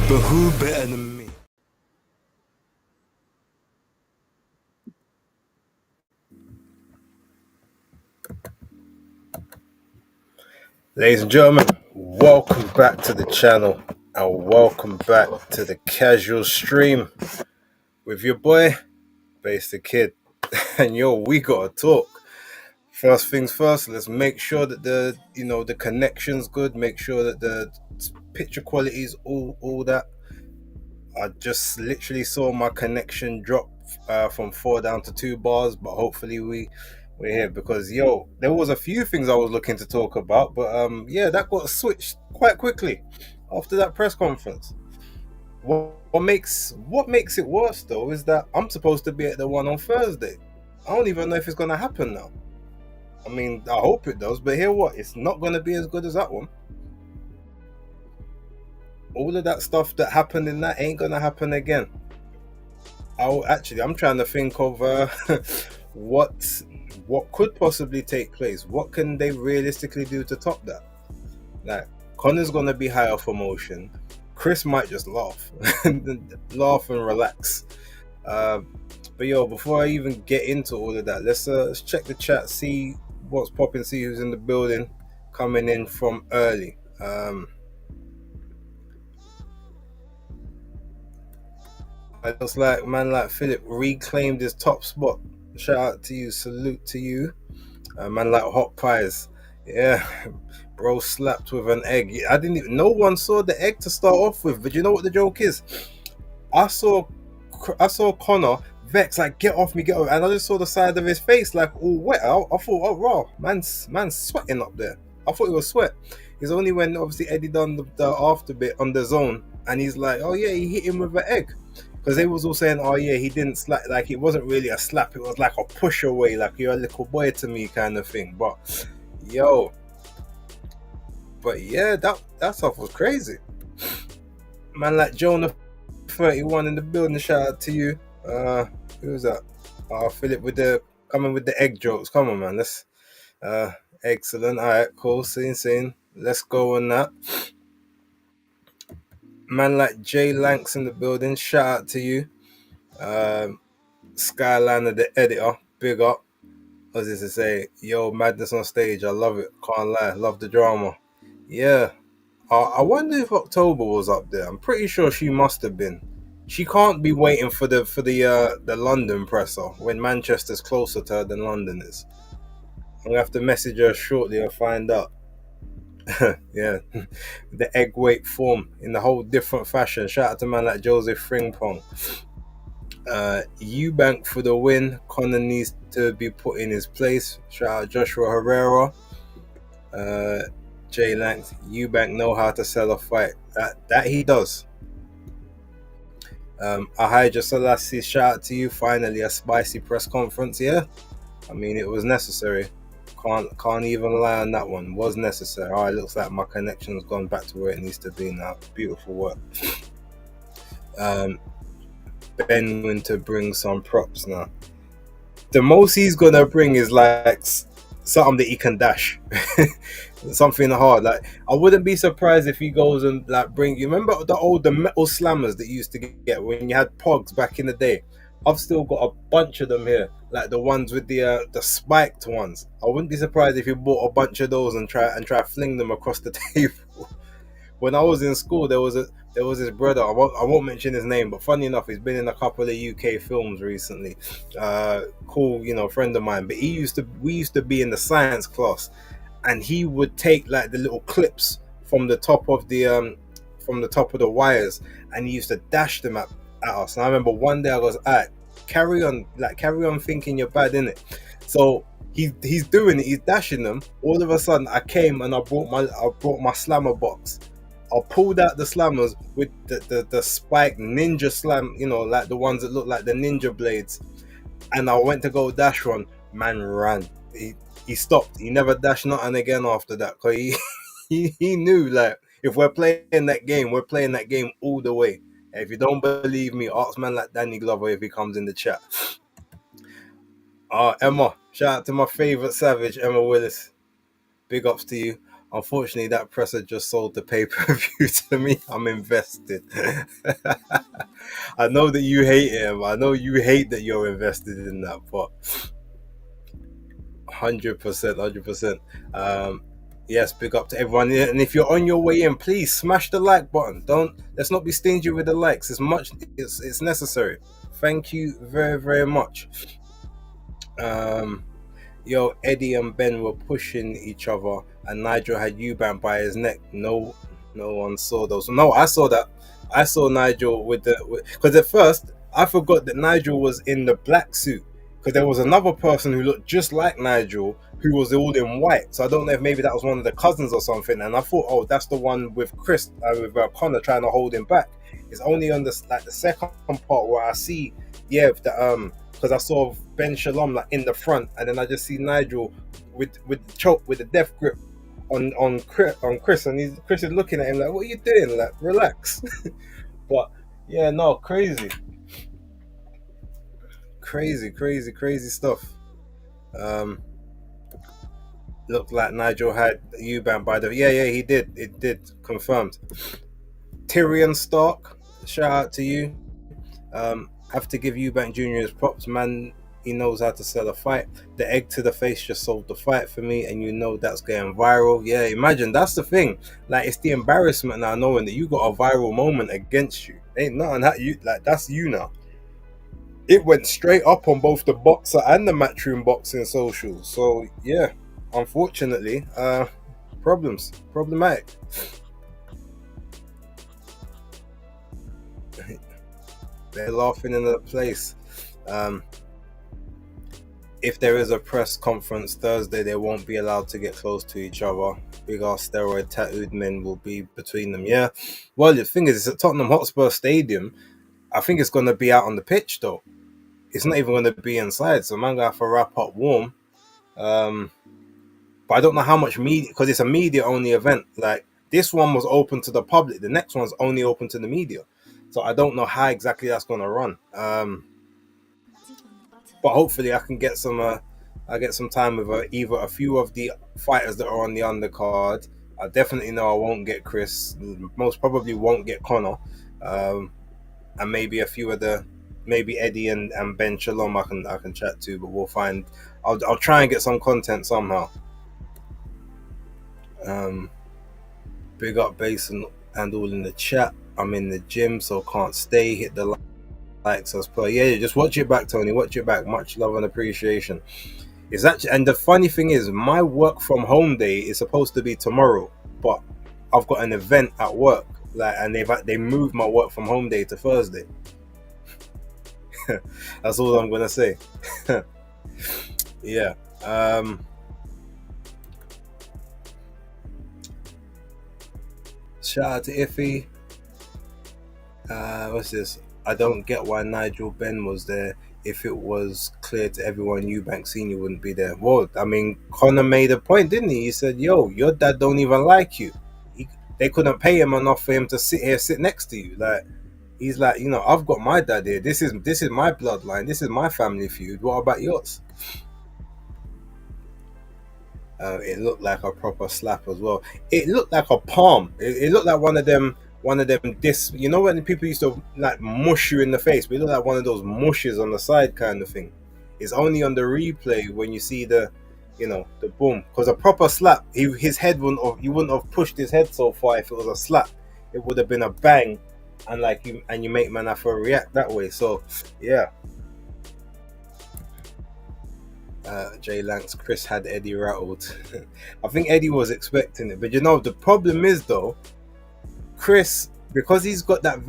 But who better than me? Ladies and gentlemen, welcome back to the channel and welcome back to the casual stream with your boy, Base the Kid. And yo, we gotta talk. First things first, let's make sure that the connection's good, make sure that the picture quality is all that. I just literally saw my connection drop from 4 down to 2 bars, but hopefully we're here because there was a few things I was looking to talk about, but yeah, that got switched quite quickly after that press conference. What makes it worse though is that I'm supposed to be at the one on Thursday. I don't even know if it's gonna happen now. I mean, I hope it does, but hear what? It's not gonna be as good as that one. All of that stuff that happened in that ain't gonna happen again. I'm trying to think of what what could possibly take place. What can they realistically do to top that? Like, Connor's gonna be higher for motion. Chris might just laugh, laugh and relax. But before I even get into all of that, let's check the chat, see what's popping, see who's in the building, coming in from early. It looks like man like Philip reclaimed his top spot. Shout out to you, salute to you. Man like Hot Pies, yeah, bro slapped with an egg. I didn't even, no one saw the egg to start off with, but you know what the joke is? I saw Connor vex, like, get off me, get off, and I just saw the side of his face like all wet. I thought, oh raw, man's sweating up there. I thought it was sweat. It's only when obviously Eddie done the after bit on the zone, and he's like, oh yeah, he hit him with an egg. Because they was all saying, oh yeah, he didn't slap, like it wasn't really a slap, it was like a push away, like you're a little boy to me kind of thing. But yo, but yeah, that stuff was crazy. Man like Jonah 31 in the building, shout out to you. Who was that? Philip with the coming with the egg jokes. Come on, man. Let's excellent. Alright, cool. Scene. Let's go on that. Man like Jay Lanks in the building, shout out to you. Skyliner the editor, big up. I was just to say, yo, madness on stage, I love it. Can't lie, love the drama. Yeah. I wonder if October was up there. I'm pretty sure she must have been. She can't be waiting for the London presser when Manchester's closer to her than London is. I'm gonna have to message her shortly and find out. Yeah, the egg weight form in a whole different fashion. Shout out to man like Joseph Fringpong. Eubank for the win. Connor needs to be put in his place. Shout out Joshua Herrera. Jay Lanks, Eubank know how to sell a fight. That he does. Ahija Selassie, shout out to you. Finally, a spicy press conference. Yeah, I mean it was necessary. Can't even lie on that one. Was necessary. It looks like my connection's gone back to where it needs to be now. Beautiful work. Ben going to bring some props now. The most he's gonna bring is like something that he can dash. Something hard. Like, I wouldn't be surprised if he goes and like bring. You remember the metal slammers that you used to get when you had pogs back in the day? I've still got a bunch of them here, like the ones with the spiked ones. I wouldn't be surprised if you bought a bunch of those and try fling them across the table. When I was in school, there was this brother. I won't mention his name, but funny enough, he's been in a couple of UK films recently. Cool, friend of mine. But we used to be in the science class, and he would take like the little clips from the top of the wires, and he used to dash them at us. And I remember one day I was carry on thinking you're bad, innit? So he's doing it, he's dashing them. All of a sudden I came and I brought my slammer box. I pulled out the slammers with the spiked ninja slam, like the ones that look like the ninja blades. And I went to go dash one. Man ran. He stopped. He never dashed nothing again after that. Cause he knew, like, if we're playing that game, we're playing that game all the way. If you don't believe me, ask man like Danny Glover if he comes in the chat. Emma, shout out to my favorite savage, Emma Willis. Big ups to you. Unfortunately, that presser just sold the pay-per-view to me. I'm invested. I know that you hate him. I know you hate that you're invested in that, but 100%, 100%. Um, yes, big up to everyone. And if you're on your way in, please smash the like button. Don't let's not be stingy with the likes. It's necessary. Thank you very, very much. Um, Yo, Eddie and Ben were pushing each other, and Nigel had Eubank by his neck. No one saw those. No, I saw that. I saw Nigel with the because at first I forgot that Nigel was in the black suit because there was another person who looked just like Nigel who was all in white. So I don't know if maybe that was one of the cousins or something. And I thought, oh, that's the one with Chris with Connor trying to hold him back. It's only on the second part where I see, yeah, the because I saw Ben Shalom like in the front, and then I just see Nigel with the choke with the death grip on Chris, and Chris is looking at him like, "What are you doing? Like, relax." But yeah, no, crazy stuff. Um, Looked like Nigel had Eubank by the he did, it did, confirmed. Tyrion Stark, shout out to you. Have to give Eubank Jr. his props, man. He knows how to sell a fight. The egg to the face just sold the fight for me, and you know that's going viral. Yeah, imagine that's the thing. Like, it's the embarrassment now knowing that you got a viral moment against you. Ain't nothing that you like. That's you now. It went straight up on both the boxer and the matchroom boxing socials. So yeah, unfortunately, problematic. They're laughing in the place. Um, if there is a press conference Thursday, they won't be allowed to get close to each other. Big ass steroid tattooed men will be between them. Yeah. Well, the thing is, it's at Tottenham Hotspur Stadium. I think it's going to be out on the pitch though. It's not even going to be inside, so man gonna have to wrap up warm. But I don't know how much media, because it's a media only event. Like, this one was open to the public, the next one's only open to the media. So I don't know how exactly that's going to run. But hopefully I can get I get some time with either a few of the fighters that are on the undercard. I definitely know I won't get Chris. Most probably won't get Connor. And maybe a few of maybe Eddie and Ben Shalom I can chat to, but we'll find. I'll try and get some content somehow. Big up base and all in the chat. I'm in the gym, so can't stay. Hit the likes as per. Yeah, just watch it back, Tony. Watch it back. Much love and appreciation. It's actually, and the funny thing is, my work from home day is supposed to be tomorrow, but I've got an event at work, like, and they moved my work from home day to Thursday. That's all I'm gonna say. Yeah. Shout out to Iffy. What's this? I don't get why Nigel Benn was there. If it was clear to everyone Eubank Senior wouldn't be there. Well, I mean, Connor made a point, didn't he? He said, "Yo, your dad don't even like you." They couldn't pay him enough for him to sit next to you. Like, he's like, I've got my dad here. This is my bloodline. This is my family feud. What about yours? It looked like a proper slap as well. It looked like a palm. It looked like one of them when people used to like mush you in the face, but it looked like one of those mushes on the side kind of thing. It's only on the replay when you see the boom, because a proper slap, his head you wouldn't have pushed his head so far. If it was a slap, it would have been a bang, and you make man have to react that way. So yeah. Jay Lanks, Chris had Eddie rattled. I think Eddie was expecting it, but the problem is though, Chris, because he's got that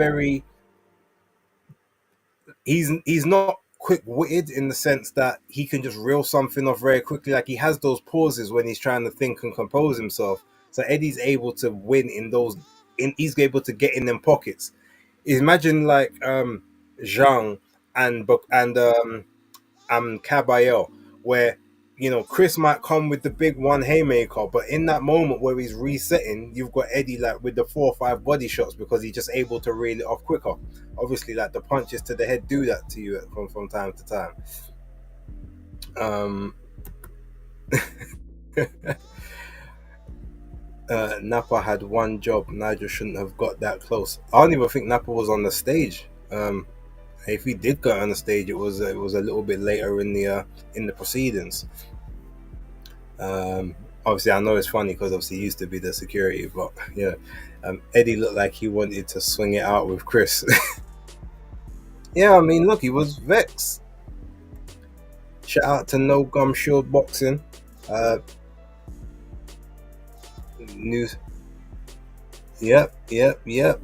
he's not quick-witted in the sense that he can just reel something off very quickly. Like, he has those pauses when he's trying to think and compose himself. So Eddie's able to win in those. He's able to get in them pockets. Imagine like Zhang and Caballero, where Chris might come with the big one haymaker, but in that moment where he's resetting, you've got Eddie like with the 4 or 5 body shots because he's just able to reel it off quicker. Obviously, like, the punches to the head do that to you from time to time. Napa had one job. Nigel shouldn't have got that close. I don't even think Napa was on the stage. If he did go on the stage, it was a little bit later in the proceedings. Obviously, I know it's funny because obviously he used to be the security, but yeah, Eddie looked like he wanted to swing it out with Chris. Yeah, I mean, look, he was vexed. Shout out to No Gum Shield Boxing. Uh, news. Yep, yep, yep.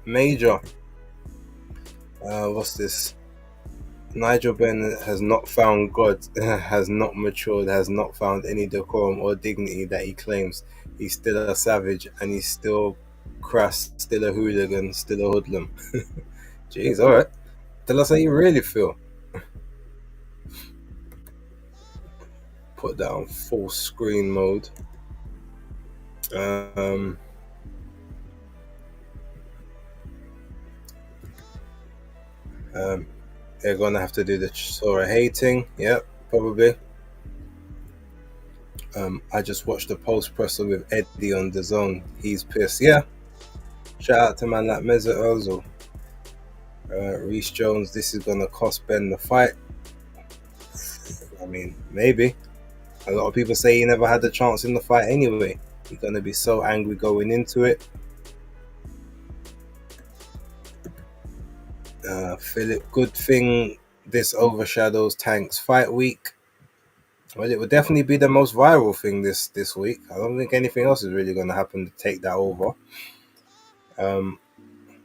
Major. What's this? Nigel Benn has not found God, has not matured, has not found any decorum or dignity that he claims. He's still a savage and he's still crass, still a hooligan, still a hoodlum. Jeez, alright. Tell us how you really feel. Put that on full screen mode. Um, they're gonna have to do the Sora hating. Yep, probably. I just watched the post presser with Eddie on the zone. He's pissed. Yeah. Shout out to man like Mesut Ozil. Reece Jones, this is gonna cost Ben the fight. I mean, maybe. A lot of people say he never had the chance in the fight anyway. He's gonna be so angry going into it. Philip, good thing this overshadows Tank's fight week. Well, it would definitely be the most viral thing this week. I don't think anything else is really going to happen to take that over.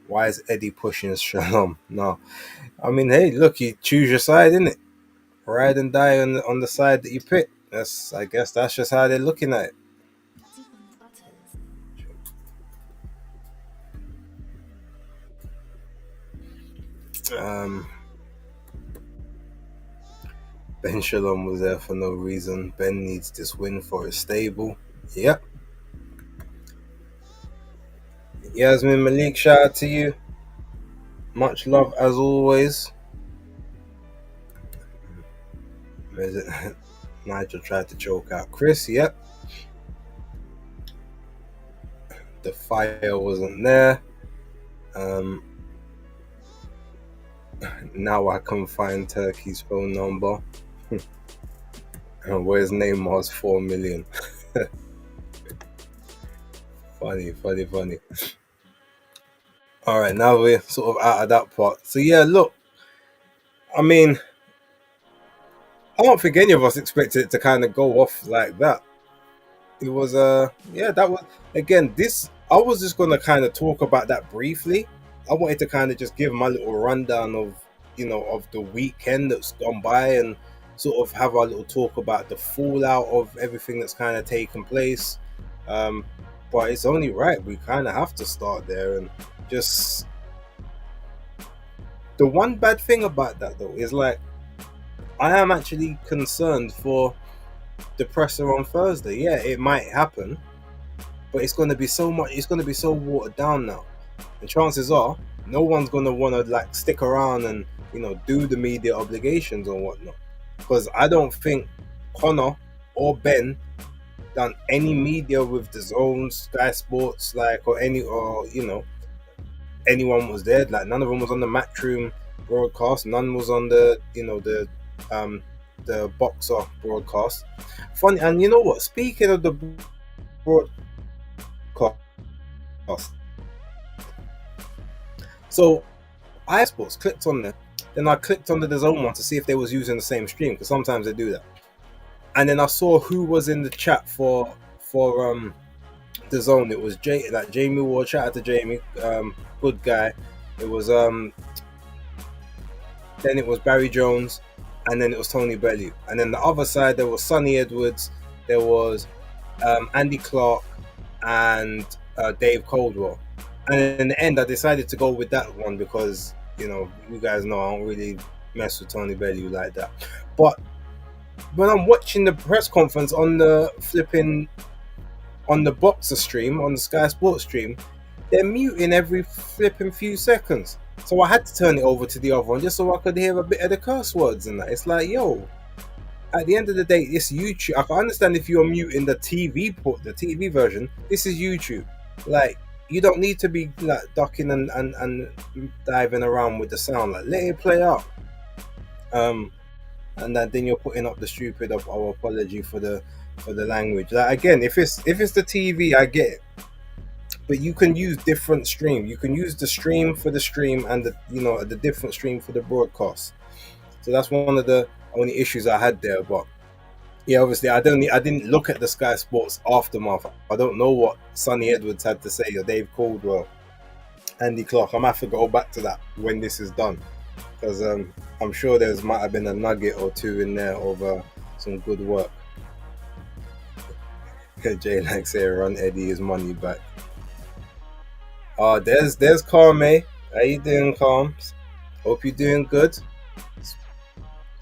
Why is Eddie pushing Shalom? No, I mean, hey, look, you choose your side, innit? Ride and die on the side that you pick. I guess that's just how they're looking at it. Ben Shalom was there for no reason. Ben needs this win for his stable. Yep. Yasmin Malik, shout out to you. Much love as always. Where's it? Nigel tried to choke out Chris. Yep. The fire wasn't there. Now I can find Turkey's phone number. And where his name was 4 million. Funny. Alright, now we're sort of out of that part. So yeah, look. I mean, I don't think any of us expected it to kind of go off like that. It was that was again this I was just gonna kind of talk about that briefly. I wanted to kind of just give my little rundown of of the weekend that's gone by and sort of have our little talk about the fallout of everything that's kind of taken place. But it's only right we kind of have to start there. And just the one bad thing about that though is like I am actually concerned for the presser on Thursday. Yeah, it might happen, but it's going to be so much. It's going to be so watered down now, and chances are no one's going to want to like stick around and do the media obligations or whatnot. Because I don't think Conor or Ben done any media with the Zone, Sky Sports, or anyone was there. Like none of them was on the Matchroom broadcast. None was on the the Boxer broadcast. Funny, and you know what? Speaking of the broadcast, so I Sports clicked on there. Then I clicked on the DAZN one to see if they was using the same stream because sometimes they do that. And then I saw who was in the chat for DAZN. It was Jamie Ward. Shout out to Jamie, good guy. It was then it was Barry Jones, and then it was Tony Bellew. And then the other side there was Sonny Edwards, there was Andy Clark, and Dave Coldwell. And in the end, I decided to go with that one because you guys know I don't really mess with Tony Bellew like that. But when I'm watching the press conference on the Boxer stream, on the Sky Sports stream, they're muting every flipping few seconds. So I had to turn it over to the other one just so I could hear a bit of the curse words and that. It's like, yo, at the end of the day, it's YouTube. I can understand if you're muting the TV port, the TV version. This is YouTube. Like, you don't need to be like ducking and diving around with the sound. Like, let it play out. Um, and then you're putting up the stupid of our apology for the language. Like, again, if it's the TV, I get it. But you can use different stream. You can use the stream for the stream and the different stream for the broadcast. So that's one of the only issues I had there. But yeah, obviously I didn't look at the Sky Sports aftermath. I don't know what Sonny Edwards had to say or Dave Caldwell, Andy Clark. I'm gonna have to go back to that when this is done, because I'm sure there's might have been a nugget or two in there of some good work. Jay like say run Eddie his money back. There's Carme. How you doing, Calms? Hope you're doing good.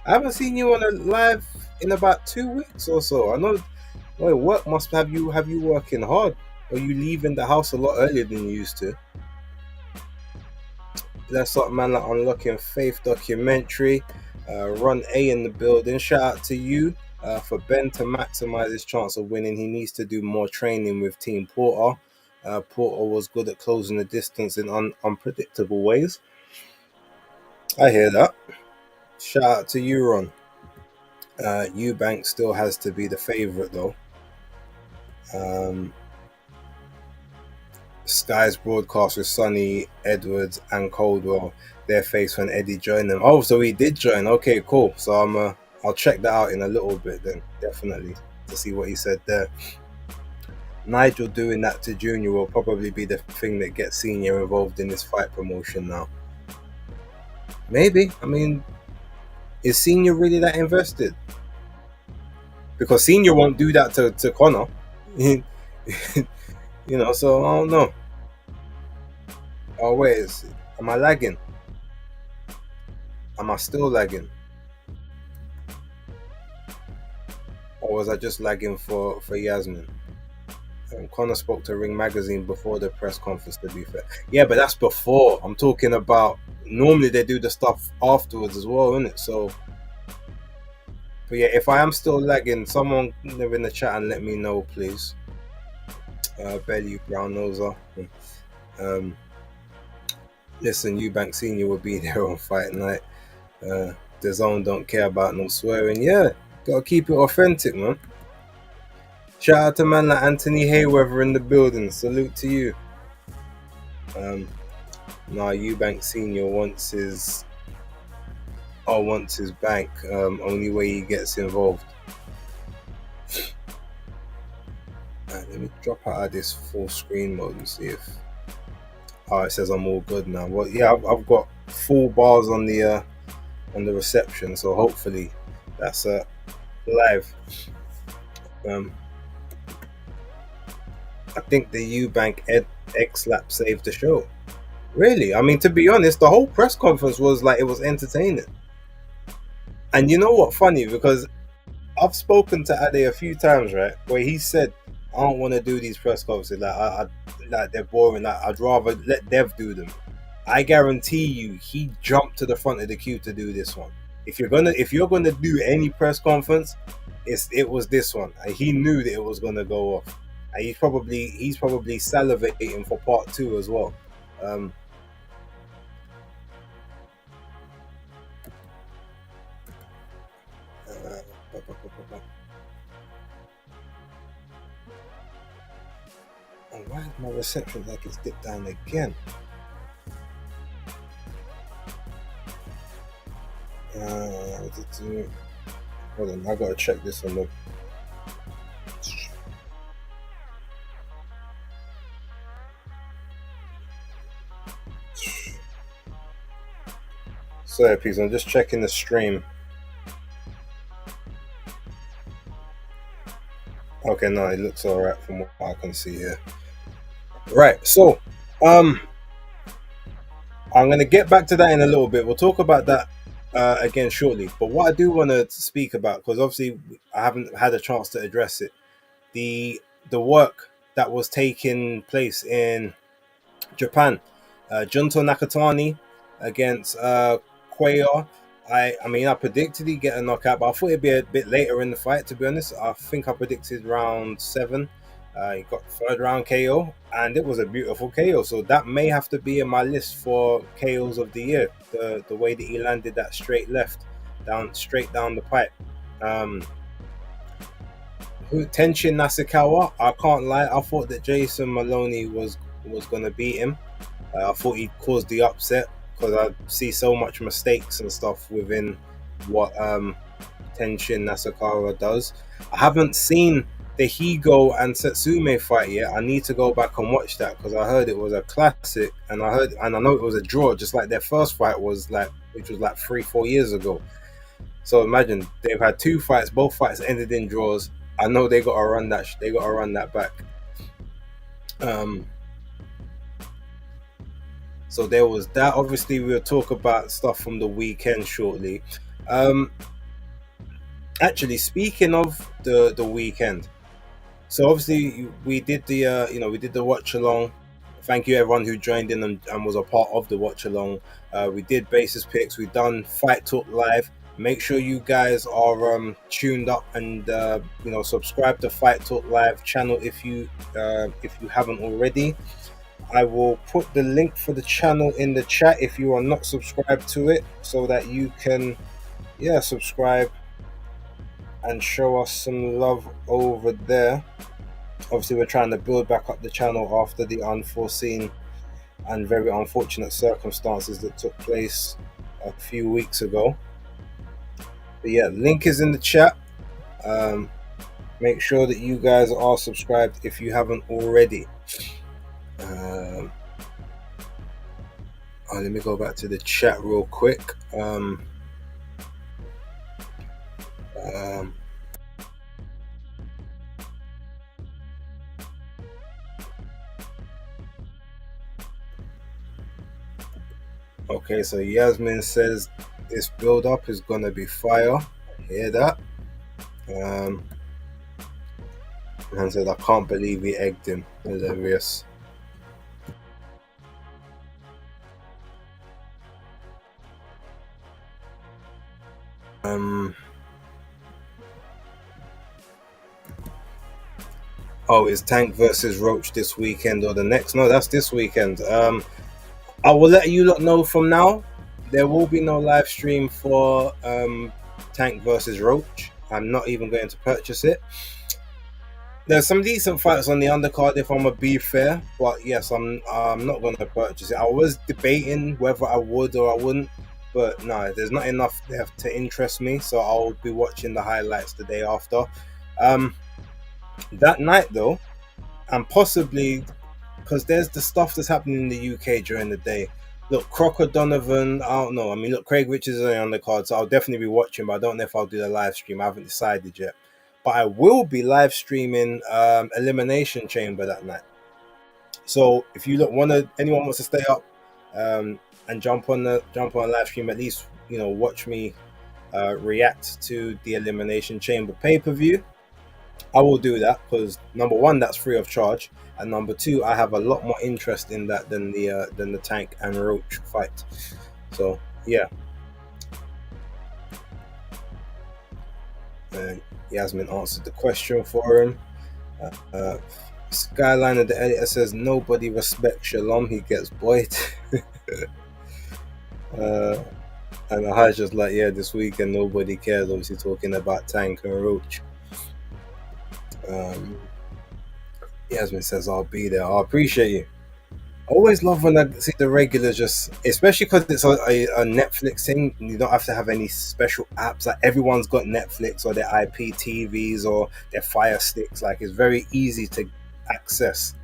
I haven't seen you on a live in about 2 weeks or so. I know. Wait, work must have you working hard, or you leaving the house a lot earlier than you used to. That's what man like unlocking faith documentary. Run A in the building. Shout out to you. For Ben to maximize his chance of winning, he needs to do more training with Team Porter. Porter was good at closing the distance in unpredictable ways. I hear that. Shout out to you, Ron. Eubank still has to be the favourite though. Sky's broadcast with Sonny, Edwards, and Caldwell. Their face when Eddie joined them. Oh, so he did join. Okay, cool. So I'll check that out in a little bit then, definitely, to see what he said there. Nigel doing that to Junior will probably be the thing that gets Senior involved in this fight promotion now. Maybe. I mean, is Senior really that invested? Because Senior won't do that to Connor. So I don't know. Oh, wait, am I lagging? Am I still lagging? Or was I just lagging for Yasmin? Connor spoke to Ring Magazine before the press conference, to be fair. Yeah, but that's before. I'm talking about, normally they do the stuff afterwards as well, isn't it? So, but yeah, if I am still lagging, someone live in the chat and let me know, please. Belly Brown Noser. Listen, Eubank Senior will be there on fight night. The zone don't care about no swearing. Yeah, gotta keep it authentic, man. Shout out to man like Anthony Hayweather in the building. Salute to you. Eubank Senior wants his bank. Only way he gets involved. Let me drop out of this full screen mode and see if. Oh, it says I'm all good now. Well, yeah, I've got full bars on the reception, so hopefully that's live. I think the Eubank X-Lap saved the show. Really? I mean, to be honest, the whole press conference was like, it was entertaining. And you know what? Funny, because I've spoken to Ade a few times, right, where he said, I don't want to do these press conferences. Like they're boring. Like, I'd rather let Dev do them. I guarantee you, he jumped to the front of the queue to do this one. If you're gonna do any press conference, it was this one. He knew that it was gonna go off. And he's probably salivating for part 2 as well. And why is my reception like it's dipped down again? Hold on, I gotta check this on the. Sorry, please. I'm just checking the stream. Okay, no, it looks alright from what I can see here. Right, so I'm gonna get back to that in a little bit. We'll talk about that again shortly. But what I do want to speak about, because obviously I haven't had a chance to address it, the work that was taking place in Japan. Junto Nakatani against Cuellar. I predicted he'd get a knockout, but I thought it'd be a bit later in the fight. To be honest, I think I predicted round 7. He got third round KO, and it was a beautiful KO. So that may have to be in my list for KOs of the year. The way that he landed that straight left, straight down the pipe. Tenshin Nasukawa, I can't lie, I thought that Jason Maloney was gonna beat him. I thought he caused the upset because I see so much mistakes and stuff within what Tenshin Nasukawa does. I haven't seen the Higo and Setsume fight yet. I need to go back and watch that because I heard it was a classic, and I know it was a draw, just like their first fight was like, which was like 3-4 years ago. So imagine they've had 2 fights, both fights ended in draws. I know they got to run that. They got to run that back. So there was that. Obviously, we'll talk about stuff from the weekend shortly. Actually, speaking of the weekend, so obviously we did the watch along. Thank you everyone who joined in and was a part of the watch along. We did basis picks. We done Fight Talk Live. Make sure you guys are tuned up and subscribe to Fight Talk Live channel if you haven't already. I will put the link for the channel in the chat if you are not subscribed to it, so that you can subscribe and show us some love over there. Obviously, we're trying to build back up the channel after the unforeseen and very unfortunate circumstances that took place a few weeks ago. But yeah, link is in the chat. Make sure that you guys are subscribed if you haven't already. Let me go back to the chat real quick. Okay, so Yasmin says this build up is gonna be fire. Hear that? And said I can't believe we egged him. Hilarious. Oh, is Tank versus Roach this weekend or the next? No, that's this weekend. I will let you lot know from now. There will be no live stream for Tank versus Roach. I'm not even going to purchase it. There's some decent fights on the undercard if I'm gonna be fair, but yes, I'm not gonna purchase it. I was debating whether I would or I wouldn't, but no, there's not enough there to interest me, so I'll be watching the highlights the day after. That night though, and possibly because there's the stuff that's happening in the UK during the day. Look, Crocker Donovan, I don't know. I mean, look, Craig Richards is on the card, so I'll definitely be watching, but I don't know if I'll do the live stream. I haven't decided yet. But I will be live streaming Elimination Chamber that night. So if you anyone wants to stay up and jump on a live stream, at least watch me react to the Elimination Chamber pay-per-view. I will do that because number one, that's free of charge, and number two, I have a lot more interest in that than the Tank and Roach fight. So yeah. And Yasmin answered the question for him. Skyliner the editor says nobody respects Shalom, he gets boyed. And Ahaja's like, yeah, this weekend nobody cares, obviously talking about Tank and Roach. Yasmin says I'll be there. I appreciate you. I always love when I see the regulars, just especially because it's a Netflix thing. You don't have to have any special apps. Like everyone's got Netflix or their IPTVs or their Fire Sticks. Like it's very easy to access.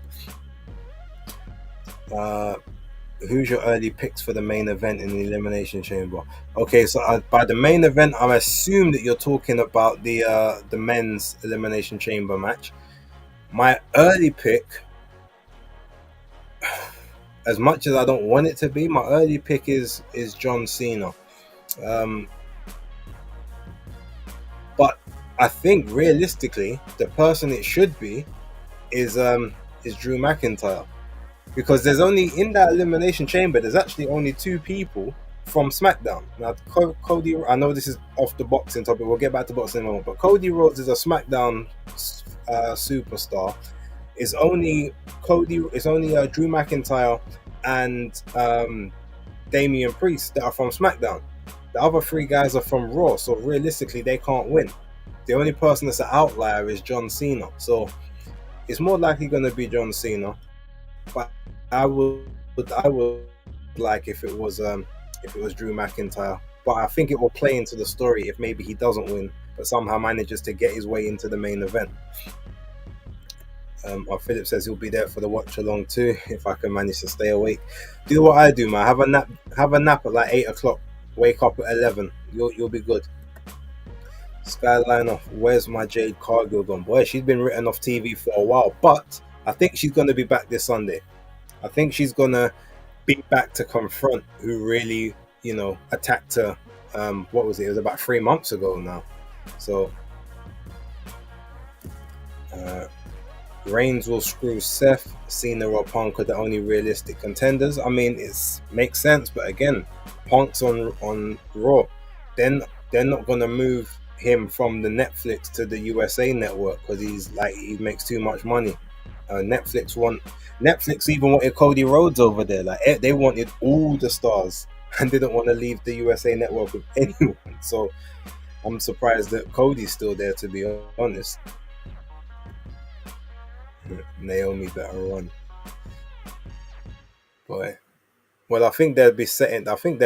Who's your early picks for the main event in the Elimination Chamber? Okay, so by the main event, I assume that you're talking about the men's Elimination Chamber match. My early pick, as much as I don't want it to be, my early pick is John Cena. But I think realistically, the person it should be is Drew McIntyre. Because there's only, in that Elimination Chamber, there's actually only 2 people from SmackDown. Now, Cody, I know this is off the boxing topic. We'll get back to boxing in a moment. But Cody Rhodes is a SmackDown superstar. It's only Drew McIntyre and Damian Priest that are from SmackDown. The other three guys are from Raw, so realistically, they can't win. The only person that's an outlier is John Cena. So it's more likely going to be John Cena. But I would like if it was Drew McIntyre. But I think it will play into the story if maybe he doesn't win, but somehow manages to get his way into the main event. Philip says he'll be there for the watch along too if I can manage to stay awake. Do what I do, man. Have a nap at like 8 o'clock. Wake up at 11. You'll be good. Skyline off. Where's my Jade Cargill gone? Boy, she's been written off TV for a while, but I think she's going to be back this Sunday. I think she's going to be back to confront who really, attacked her. What was it? It was about 3 months ago now. So, Reigns will screw Seth. Cena or Punk are the only realistic contenders. I mean, it makes sense, but again, Punk's on Raw. Then they're not going to move him from the Netflix to the USA network because he makes too much money. Netflix even wanted Cody Rhodes over there. Like they wanted all the stars and didn't want to leave the USA network with anyone. So I'm surprised that Cody's still there, to be honest. Naomi better run. Boy. Well, I think they're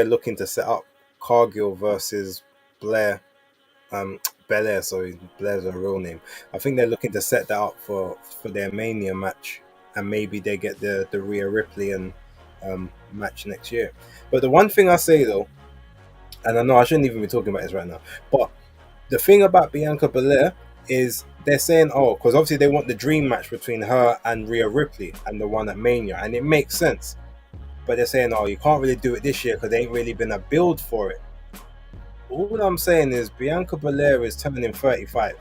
looking to set up Cargill versus Blair. Belair, sorry, Blair's a real name. I think they're looking to set that up for their Mania match, and maybe they get the Rhea Ripley and match next year. But the one thing I say though, and I know I shouldn't even be talking about this right now, but the thing about Bianca Belair is they're saying, because obviously they want the dream match between her and Rhea Ripley and the one at Mania, and it makes sense. But they're saying, you can't really do it this year because there ain't really been a build for it. All I'm saying is Bianca Belair is turning 35.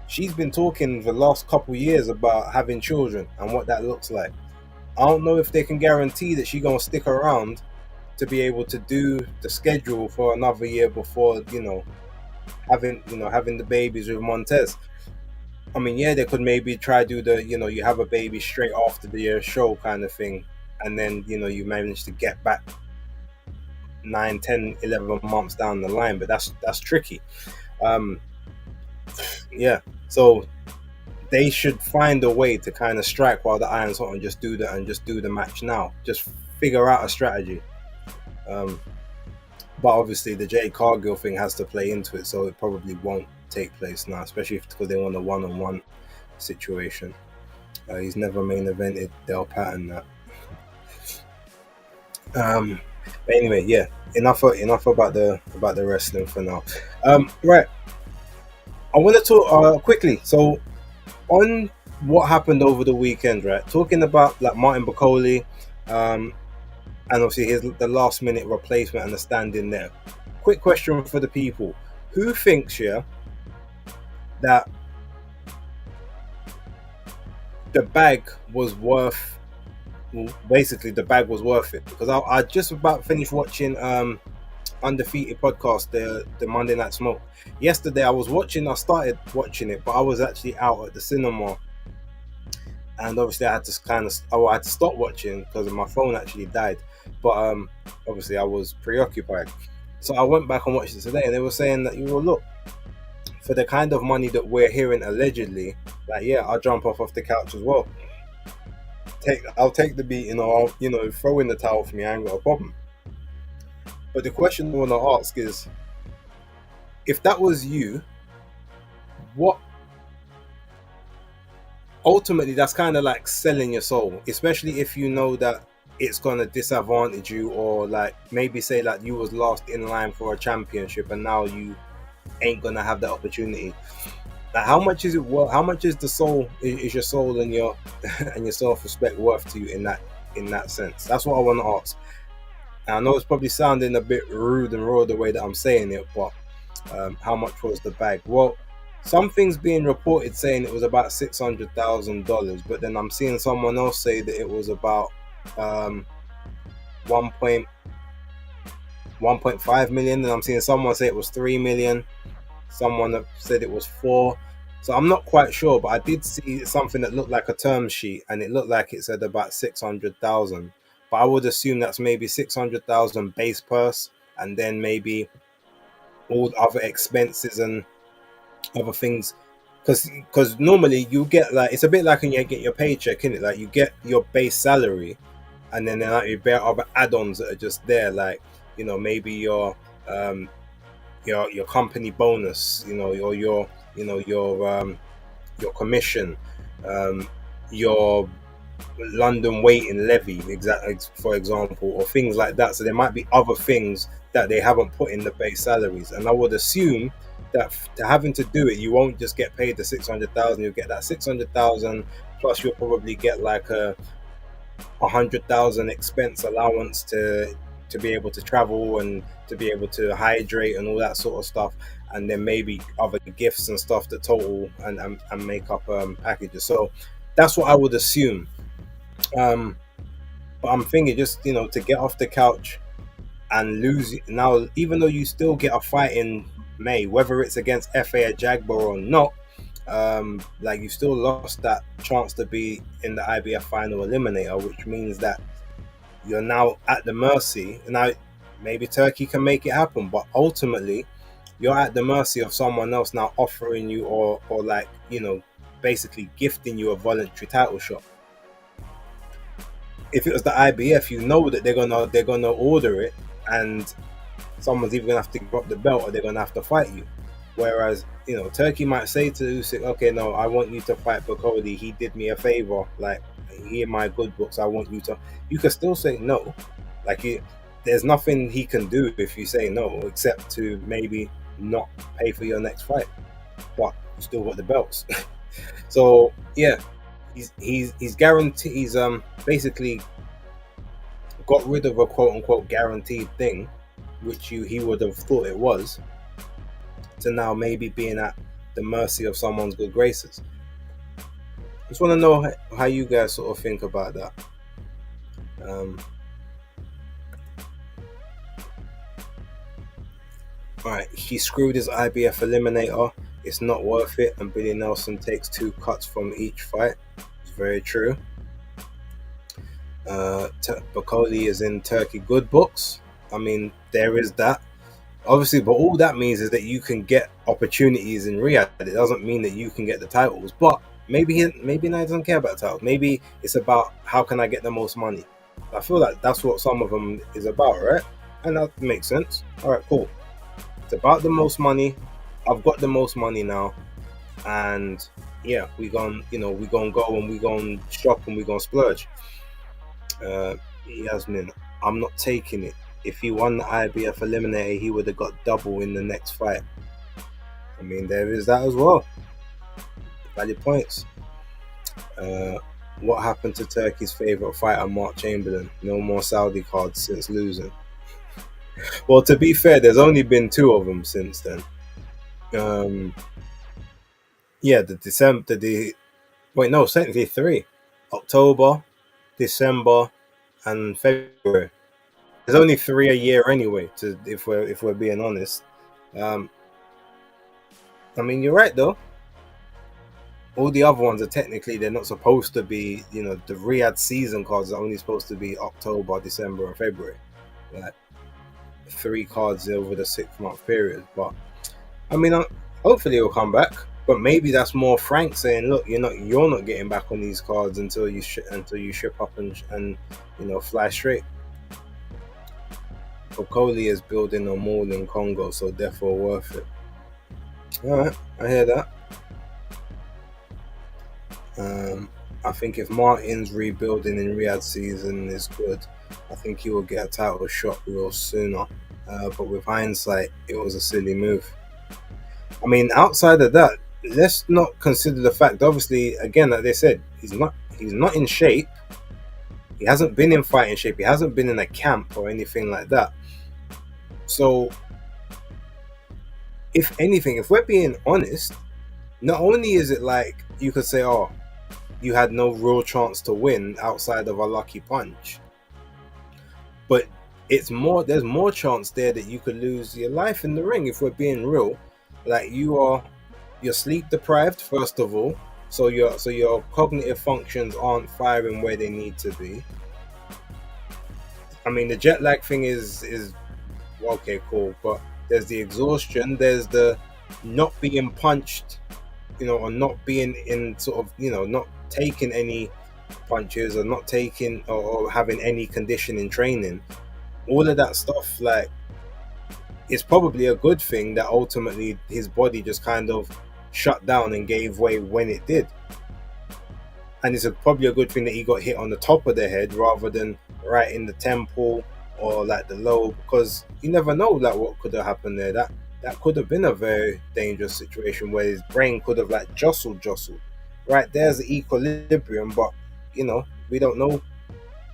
She's been talking the last couple years about having children and what that looks like. I don't know if they can guarantee that she's going to stick around to be able to do the schedule for another year before, having the babies with Montez. I mean, yeah, they could maybe try do the, you have a baby straight after the show kind of thing. And then, you manage to get back 9, 10, 11 months down the line, but that's tricky. Yeah, so they should find a way to kind of strike while the iron's hot and just do the match now. Just figure out a strategy. But obviously the Jade Cargill thing has to play into it, so it probably won't take place now, especially because they want a one-on-one situation. He's never main evented Del Patton that. But anyway, yeah, enough about the wrestling for now. Right, I want to talk quickly. So, on what happened over the weekend, right? Talking about like Martin Bacoli, and obviously the last minute replacement and the stand-in there. Quick question for the people: who thinks that the bag was worth? Basically the bag was worth it, because I just about finished watching Undefeated podcast, the Monday Night Smoke. Yesterday I started watching it, but I was actually out at the cinema, and obviously I had to stop watching because my phone actually died, but obviously I was preoccupied, so I went back and watched it today, and they were saying that look, for the kind of money that we're hearing allegedly, like I'll jump off the couch as well. I'll take the beating, or I'll, throw in the towel for me. I ain't got a problem. But the question I want to ask is, if that was you, what? Ultimately, that's kind of like selling your soul, especially if you know that it's gonna disadvantage you, or like maybe say like you was last in line for a championship and now you ain't gonna have that opportunity. Like, how much is it worth? How much is the soul? Is your soul and your self-respect worth to you in that sense? That's what I want to ask. And I know it's probably sounding a bit rude and raw the way that I'm saying it, but how much was the bag? Well, something's being reported saying it was about $600,000, but then I'm seeing someone else say that it was about 1.5 million, and I'm seeing someone say it was 3 million. Someone said it was 4. So I'm not quite sure, but I did see something that looked like a term sheet, and it looked like it said about 600,000. But I would assume that's maybe 600,000 base purse, and then maybe all other expenses and other things. Because normally you get, like, it's a bit like when you get your paycheck, isn't it? Like, you get your base salary, and then like, you bear other add-ons that are just there, like, maybe um your company bonus, or your commission, your London waiting levy, exactly, for example, or things like that. So there might be other things that they haven't put in the base salaries, and I would assume that to having to do it, you won't just get paid the 600,000. You'll get that 600,000 plus you'll probably get like a 100,000 expense allowance to be able to travel and to be able to hydrate and all that sort of stuff, and then maybe other gifts and stuff that total and make up packages. So that's what I would assume. um but I'm thinking, just to get off the couch and lose now, even though you still get a fight in May, whether it's against FA or Jagba or not, like, you still lost that chance to be in the IBF final eliminator, which means that you're now at the mercy. Now, maybe Turkey can make it happen, but ultimately, you're at the mercy of someone else now offering you, or like, basically gifting you a voluntary title shot. If it was the IBF, that they're gonna order it, and someone's either gonna have to give up the belt or they're gonna have to fight you. Whereas, Turkey might say to Usyk, okay, no, I want you to fight Bukodi. He did me a favor. Like, here are my good books. I want you to. You can still say no. Like, there's nothing he can do if you say no, except to maybe not pay for your next fight. But you still got the belts. So yeah, he's guaranteed. He's basically got rid of a quote unquote guaranteed thing, which he would have thought it was, to now maybe being at the mercy of someone's good graces. Just want to know how you guys sort of think about that. Alright, he screwed his IBF eliminator. It's not worth it, and Billy Nelson takes 2 cuts from each fight. It's very true. Bukodi is in Turkey good books. I mean, there is that. Obviously, but all that means is that you can get opportunities in Riyadh. It doesn't mean that you can get the titles. But maybe now he doesn't care about titles. Maybe it's about, how can I get the most money? I feel like that's what some of them is about, right? And that makes sense. All right, cool. It's about the most money. I've got the most money now, and yeah, we gonna go and we gonna shop and we gonna splurge. Yasmin, I'm not taking it. If he won the IBF eliminator, he would have got double in the next fight. I mean, there is that as well. Valid points. What happened to Turkey's favourite fighter, Mark Chamberlain? No more Saudi cards since losing. Well, to be fair, there's only been 2 of them since then. Yeah, technically 3. October, December, and February. There's only 3 a year anyway, if we're being honest. I mean, you're right though. All the other ones are technically, they're not supposed to be, the Riyadh season cards are only supposed to be October, December, and February. Like 3 cards over the 6-month period. But I mean, hopefully it'll come back. But maybe that's more Frank saying, look, you're not getting back on these cards until you ship up and fly straight. Okoli is building a mall in Congo, so therefore worth it. Alright, I hear that. I think if Martin's rebuilding in Riyadh season is good, I think he will get a title shot real sooner. But with hindsight, it was a silly move. I mean, outside of that, let's not consider the fact, obviously, again, like they said, he's not in shape. He hasn't been in fighting shape. He hasn't been in a camp or anything like that. So, if anything, if we're being honest, not only is it like you could say, oh, you had no real chance to win outside of a lucky punch, but it's more there's more chance there that you could lose your life in the ring if we're being real. Like you're sleep deprived first of all, so your cognitive functions aren't firing where they need to be. I mean, the jet lag thing is okay, cool, but there's the exhaustion, there's the not being punched, or not being in sort of, not taking any punches or not taking or having any conditioning training. All of that stuff, like, it's probably a good thing that ultimately his body just kind of shut down and gave way when it did. And it's probably a good thing that he got hit on the top of the head rather than right in the temple or like the lobe, because you never know like what could have happened there. That could have been a very dangerous situation where his brain could have like jostled. Right there's the equilibrium, but we don't know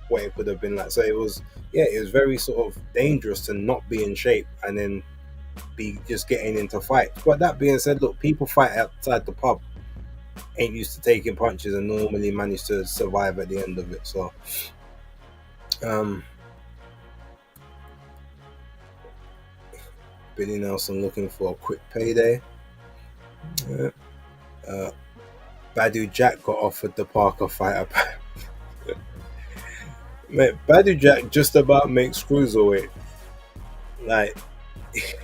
what it could have been like. So it was very sort of dangerous to not be in shape and then be just getting into fights. But that being said, look, people fight outside the pub ain't used to taking punches and normally manage to survive at the end of it. So Billy Nelson looking for a quick payday. Badu Jack got offered the Parker fighter. Mate, Badu Jack just about makes cruiserweight. Like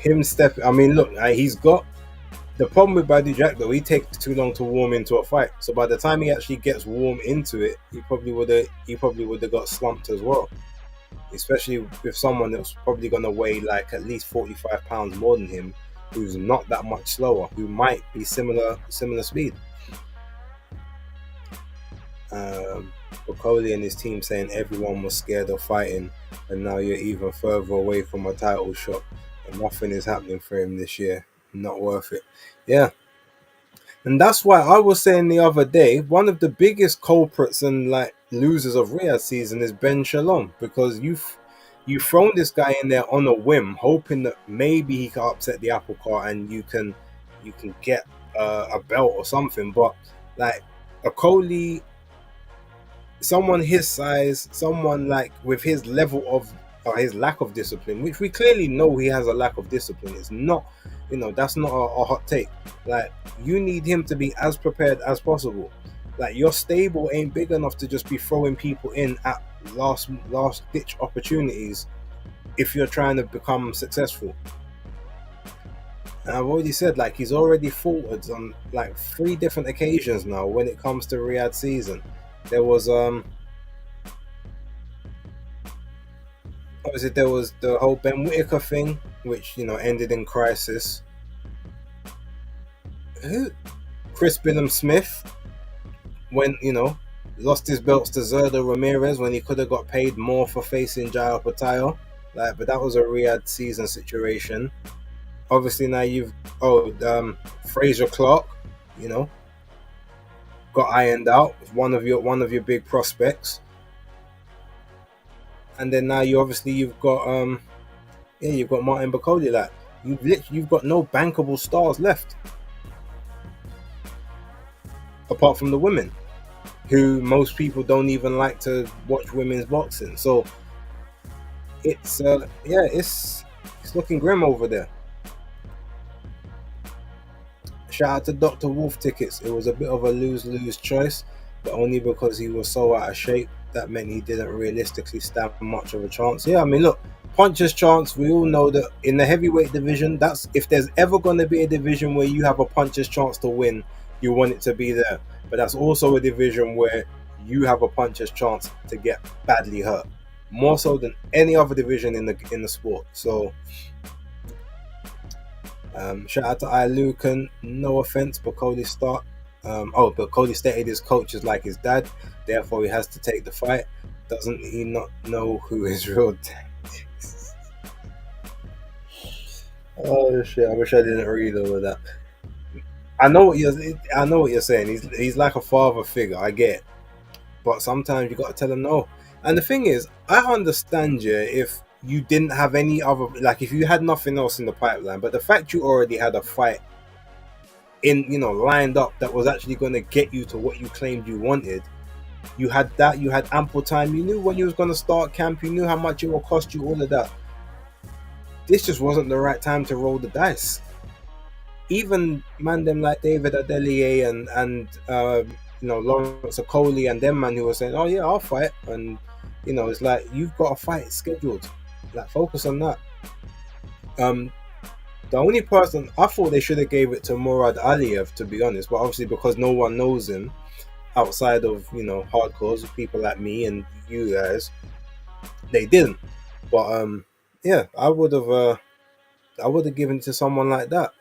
him stepping. I mean, look, he's got the problem with Badu Jack though. He takes too long to warm into a fight. So by the time he actually gets warm into it, he probably would have got slumped as well. Especially with someone that's probably gonna weigh like at least 45 pounds more than him, who's not that much slower, who might be similar speed. Bokoli and his team saying everyone was scared of fighting, and now you're even further away from a title shot, and nothing is happening for him this year. Not worth it. Yeah. And that's why I was saying the other day, one of the biggest culprits and like losers of Riyadh season is Ben Shalom, because you've thrown this guy in there on a whim, hoping that maybe he can upset the apple cart and you can get a belt or something. But like a Coley, someone his size, someone like with his level of his lack of discipline, which we clearly know he has a lack of discipline. It's not, that's not a hot take. Like, you need him to be as prepared as possible. Like, your stable ain't big enough to just be throwing people in at last ditch opportunities if you're trying to become successful. And I've already said, like, he's already faltered on like 3 different occasions now when it comes to Riyadh season. There was obviously there was the whole Ben Whittaker thing, which ended in crisis. Chris Billum Smith, when lost his belts to Zerda Ramirez when he could have got paid more for facing Jairo Patayo. Like, but that was a Riyadh season situation. Obviously now you've Fraser Clark, got ironed out, one of your big prospects. And then now you've got Martin Bokoli. Like, you've got no bankable stars left apart from the women, who most people don't even like to watch women's boxing. So it's looking grim over there. Shout out to Dr. Wolf Tickets. It was a bit of a lose-lose choice, but only because he was so out of shape. That meant he didn't realistically stand much of a chance. Yeah, I mean, look, puncher's chance. We all know that in the heavyweight division, that's if there's ever going to be a division where you have a puncher's chance to win, you want it to be there. But that's also a division where you have a puncher's chance to get badly hurt, more so than any other division in the sport. So shout out to Ilukan. No offense, but Cody stated his coach is like his dad, therefore he has to take the fight. Doesn't he not know who his real dad is? Oh shit! I wish I didn't read all of that. I know what you're saying. He's like a father figure. I get it. But sometimes you got to tell him no. And the thing is, I understand you if you didn't have any other, like if you had nothing else in the pipeline, but the fact you already had a fight in lined up that was actually going to get you to what you claimed you wanted, You had that. You had ample time. You knew when you was gonna start camp. You knew how much it will cost you. All of that. This just wasn't the right time to roll the dice. Even man them like David Adelier and Lawrence Okoli and them man who were saying, "Oh yeah, I'll fight," and it's like you've got a fight scheduled. Like focus on that. Um, the only person I thought they should have gave it to Murad Aliyev, to be honest, but obviously because no one knows him outside of hardcores, people like me and you guys, they didn't. But yeah, I would have given it to someone like that.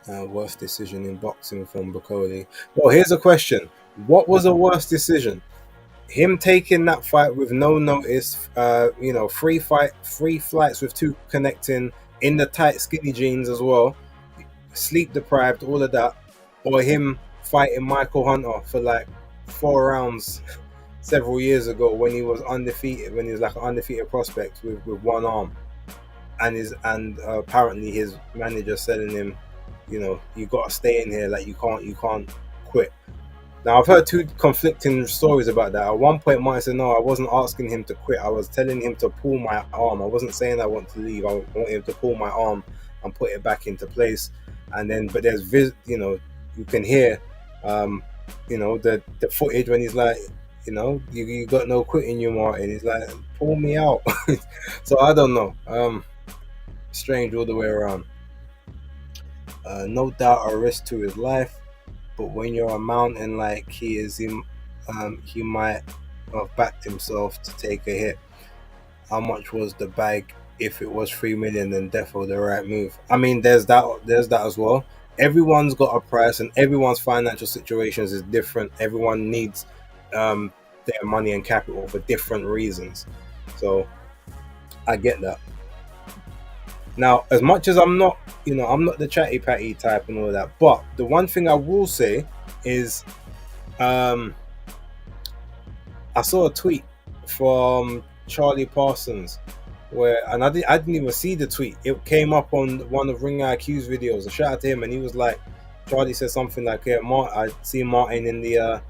Worst decision in boxing from Bacoli. Well, here's a question: what was a worst decision? Him taking that fight with no notice, free flights with two connecting in the tight skinny jeans as well, sleep deprived, all of that, or him fighting Michael Hunter for like 4 rounds several years ago when he was undefeated, when he was like an undefeated prospect with one arm, and apparently his manager telling him, you got to stay in here, like you can't quit. Now, I've heard two conflicting stories about that. At one point, Martin said, no, I wasn't asking him to quit. I was telling him to pull my arm. I wasn't saying I want to leave. I want him to pull my arm and put it back into place. And then, but you can hear, the footage when he's like, you got no quit in you, Martin. He's like, pull me out. So I don't know. Strange all the way around. No doubt a risk to his life. But when you're a mountain like he is, he might have backed himself to take a hit. How much was the bag? If it was 3 million, then definitely the right move. I mean, there's that as well. Everyone's got a price, and everyone's financial situations is different. Everyone needs their money and capital for different reasons. So I get that. Now, as much as I'm not the chatty patty type and all that, but the one thing I will say is, I saw a tweet from Charlie Parsons and I didn't even see the tweet. It came up on one of Ring IQ's videos. A shout out to him, and he was like, Charlie said something like, "Yeah, I see Martin in the,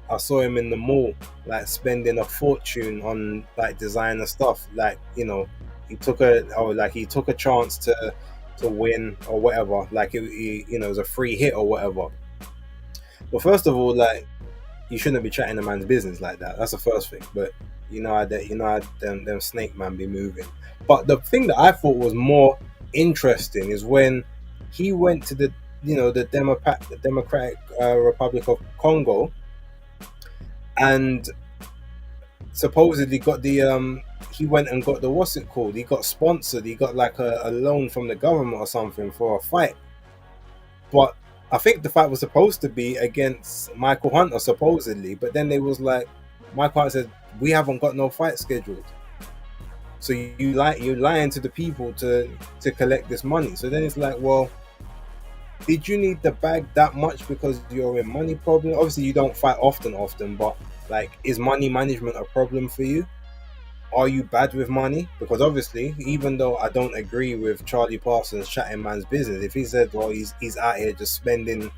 I saw him in the mall, like spending a fortune on like designer stuff, like he took a chance to win or whatever, like it was a free hit or whatever." Well, first of all, like, you shouldn't be chatting a man's business like that. That's the first thing. But how them snake man be moving. But the thing that I thought was more interesting is when he went to the Democratic Republic of Congo and supposedly got the he went and got the, what's it called, he got sponsored, he got like a loan from the government or something for a fight. But I think the fight was supposed to be against Michael Hunter, supposedly, but then they was like, Michael Hunter said, we haven't got no fight scheduled, so you're lying to the people to collect this money. So then it's like, well, did you need the bag that much because you're in money problem? Obviously you don't fight often, but like, is money management a problem for you? Are you bad with money? Because obviously, even though I don't agree with Charlie Parsons chatting man's business, if he said, well, he's out here just spending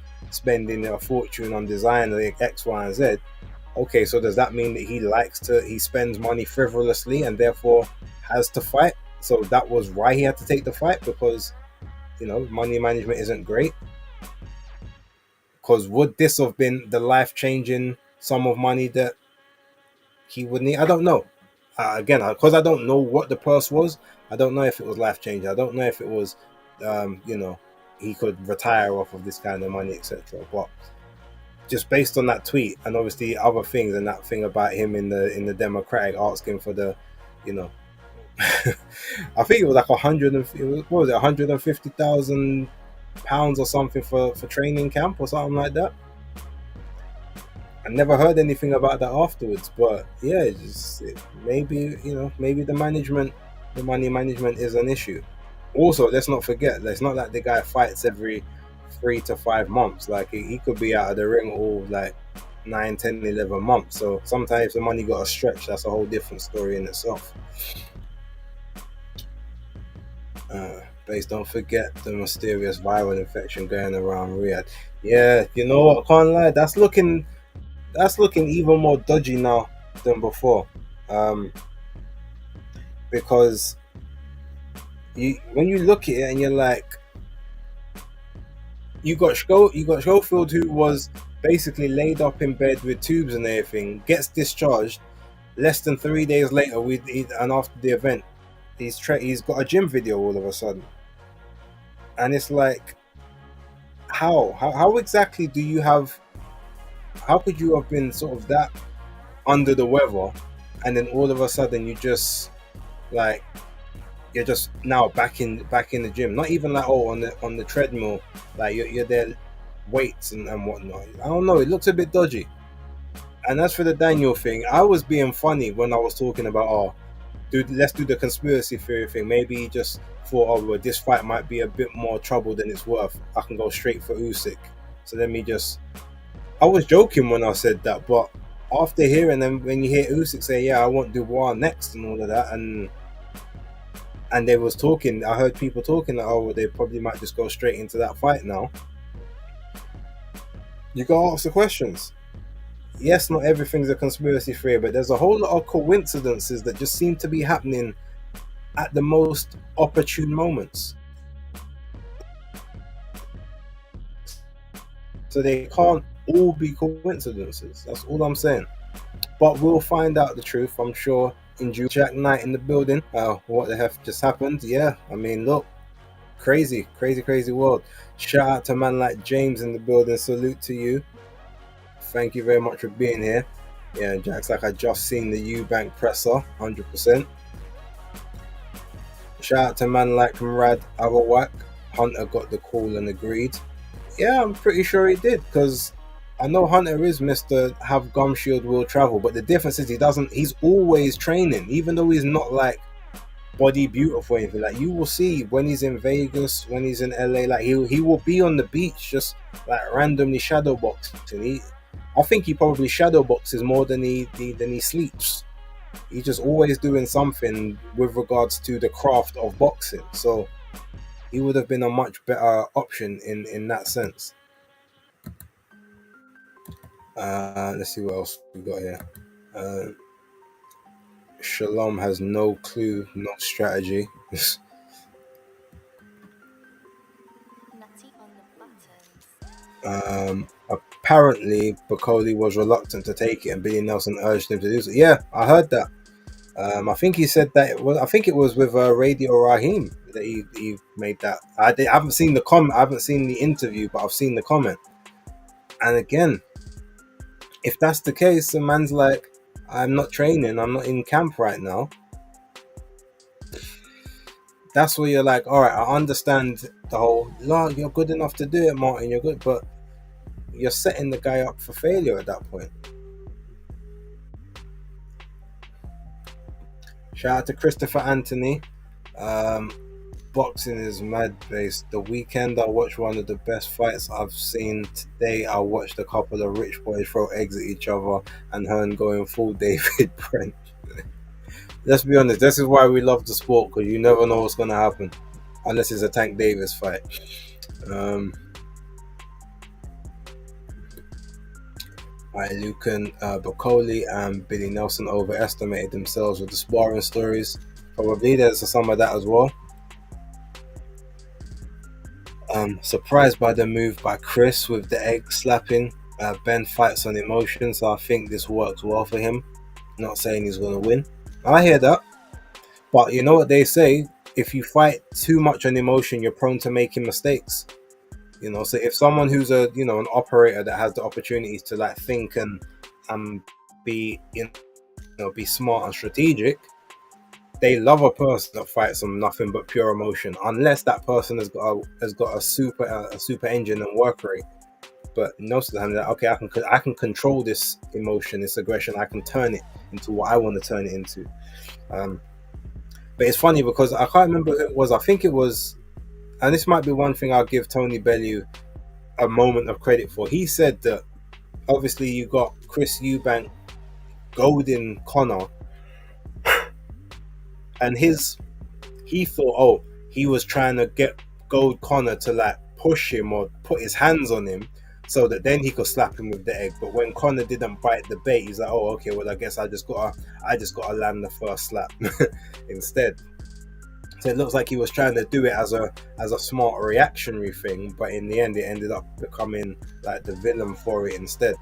a fortune on design like X, Y, and Z, okay, so does that mean that he spends money frivolously and therefore has to fight? So that was why he had to take the fight, because money management isn't great? Because would this have been the life-changing sum of money that he would need? I don't know. Again, because I don't know what the purse was, I don't know if it was life-changing. I don't know if it was, he could retire off of this kind of money, etc. But just based on that tweet, and obviously other things, and that thing about him in the Democratic asking for the, I think it was like £150,000 or something for training camp or something like that. I never heard anything about that afterwards, but yeah, maybe the money management is an issue. Also, let's not forget, it's not like the guy fights every 3 to 5 months. Like, he could be out of the ring all like 9, 10, 11 months. So sometimes the money got to stretch. That's a whole different story in itself. Base, don't forget the mysterious viral infection going around Riyadh. Yeah, you know what? Can't lie. That's looking even more dodgy now than before. Um, because when you look at it and you're like, you got Schofield, who was basically laid up in bed with tubes and everything, gets discharged. Less than 3 days later, and after the event, he's got a gym video all of a sudden, and it's like, how exactly do you have? How could you have been sort of that under the weather, and then all of a sudden like you're just now back in the gym? Not even like, oh, on the treadmill, like you're there, weights and whatnot. I don't know. It looks a bit dodgy. And as for the Daniel thing, I was being funny when I was talking about, oh, dude, let's do the conspiracy theory thing. Maybe he just thought, oh, well, this fight might be a bit more trouble than it's worth. I can go straight for Usyk. So let me just. I was joking when I said that, but after hearing them, when you hear Usyk say, "Yeah, I want Dubois next" and all of that, and they was talking, I heard people talking that, oh, well, they probably might just go straight into that fight now. You gotta ask the questions. Yes, not everything's a conspiracy theory, but there's a whole lot of coincidences that just seem to be happening at the most opportune moments. So they can't all be coincidences. That's all I'm saying. But we'll find out the truth, I'm sure, in due. Jack Knight in the building. What the heck just happened? Yeah, I mean, look, crazy, crazy, crazy world. Shout out to a man like James in the building. Salute to you. Thank you very much for being here. Yeah, Jack's like, I just seen the Eubank presser, 100%. Shout out to a man like Murad Awawak. Hunter got the call and agreed. Yeah, I'm pretty sure he did, because I know Hunter is Mr. Have Gum Shield will travel, but the difference is he's always training, even though he's not like body beautiful or anything. Like, you will see when he's in Vegas, when he's in LA, like he will be on the beach just like randomly shadow boxing. I think he probably shadow boxes more than he sleeps. He's just always doing something with regards to the craft of boxing. So he would have been a much better option in that sense. Let's see what else we got here. Shalom has no clue, no strategy. Apparently, Bacoli was reluctant to take it, and Billy Nelson urged him to do so. Yeah, I heard that. I think he said that I think it was with Radio Raheem that he made that. I haven't seen the comment. I haven't seen the interview, but I've seen the comment. And again, if that's the case, the man's like, I'm not training. I'm not in camp right now. That's where you're like, all right, I understand the whole, you're good enough to do it, Martin. You're good, but you're setting the guy up for failure at that point. Shout out to Christopher Anthony. Boxing is mad based. The weekend I watched one of the best fights I've seen. Today I watched a couple of rich boys throw eggs at each other and Hearn going full David Brent. Let's be honest, this is why we love the sport, because you never know what's going to happen unless it's a Tank Davis fight. Lucan, Bacoli and Billy Nelson overestimated themselves with the sparring stories. Probably there's some of that as well. Surprised by the move by Chris with the egg slapping. Ben fights on emotion, so I think this works well for him. Not saying he's going to win. I hear that. But you know what they say? If you fight too much on emotion, you're prone to making mistakes. You know, so if someone who's an operator that has the opportunities to like think and be be smart and strategic, they love a person that fights on nothing but pure emotion, unless that person has got a super engine and work rate. But most of the time, okay, I can control this emotion, this aggression. I can turn it into what I want to turn it into. But it's funny because I can't remember who it was. I think it was, and this might be one thing I'll give Tony Bellew a moment of credit for. He said that obviously you got Chris Eubank goading Conor, and he thought, he was trying to get Gold Connor to like push him or put his hands on him so that then he could slap him with the egg. But when Connor didn't bite the bait, he's like, oh, okay, well, I guess I just gotta land the first slap instead. So it looks like he was trying to do it as a smart reactionary thing, but in the end, it ended up becoming like the villain for it instead.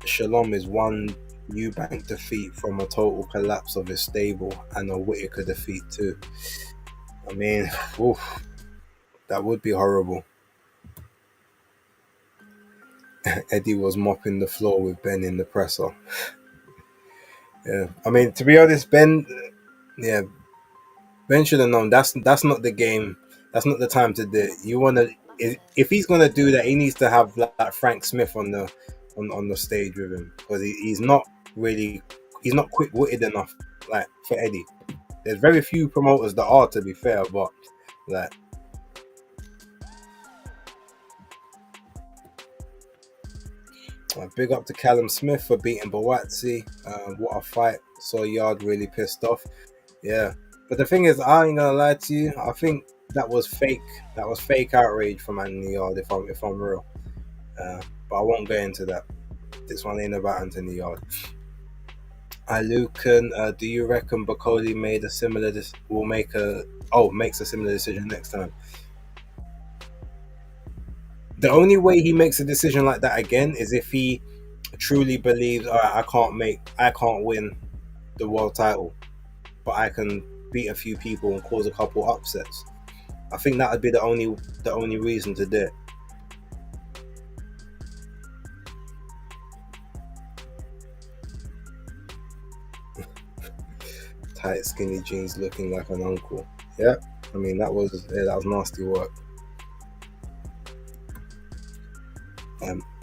Shalom is one Eubank defeat from a total collapse of his stable and a Whitaker defeat too. I mean, oof, that would be horrible. Eddie was mopping the floor with Ben in the presser. Yeah, I mean, to be honest, yeah, Ben should have known that's not the game. That's not the time to do it. You want to, if he's gonna do that, he needs to have like Frank Smith on the stage with him, because he's not really, he's not quick witted enough like for Eddie. There's very few promoters that are, to be fair, but like. Big up to Callum Smith for beating Bawatsi. What a fight. Saw Yard really pissed off. Yeah. But the thing is, I ain't gonna lie to you. I think that was fake. That was fake outrage from Anthony Yard, if I'm real. But I won't get into that. This one ain't about Anthony Yard. Lucan, do you reckon Bacoli makes a similar decision next time? The only way he makes a decision like that again is if he truly believes, all right, I can't win the world title, but I can beat a few people and cause a couple upsets. I think that would be the only reason to do it. Tight skinny jeans looking like an uncle. Yeah, I mean that was nasty work.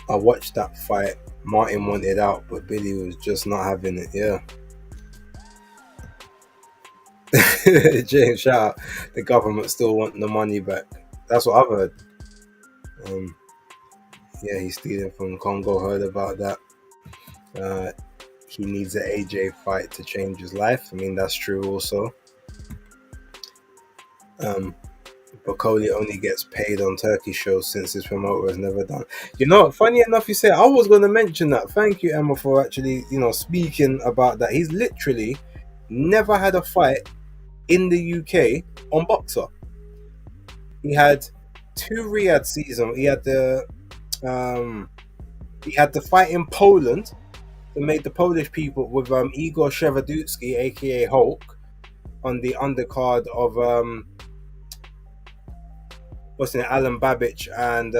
I watched that fight. Martin wanted out, but Billy was just not having it. Yeah. James, shout out. The government still want the money back. That's what I've heard. Yeah, he's stealing from Congo. Heard about that. He needs an AJ fight to change his life. I mean, that's true also. Bacoli only gets paid on Turkey shows since his promoter has never done. You know, funny enough, you say I was going to mention that. Thank you, Emma, for actually, speaking about that. He's literally never had a fight in the UK on Boxer. He had 2 Riyadh seasons. He had the fight in Poland that made the Polish people with Igor Shevardutski, aka Hulk, on the undercard of Alan Babic and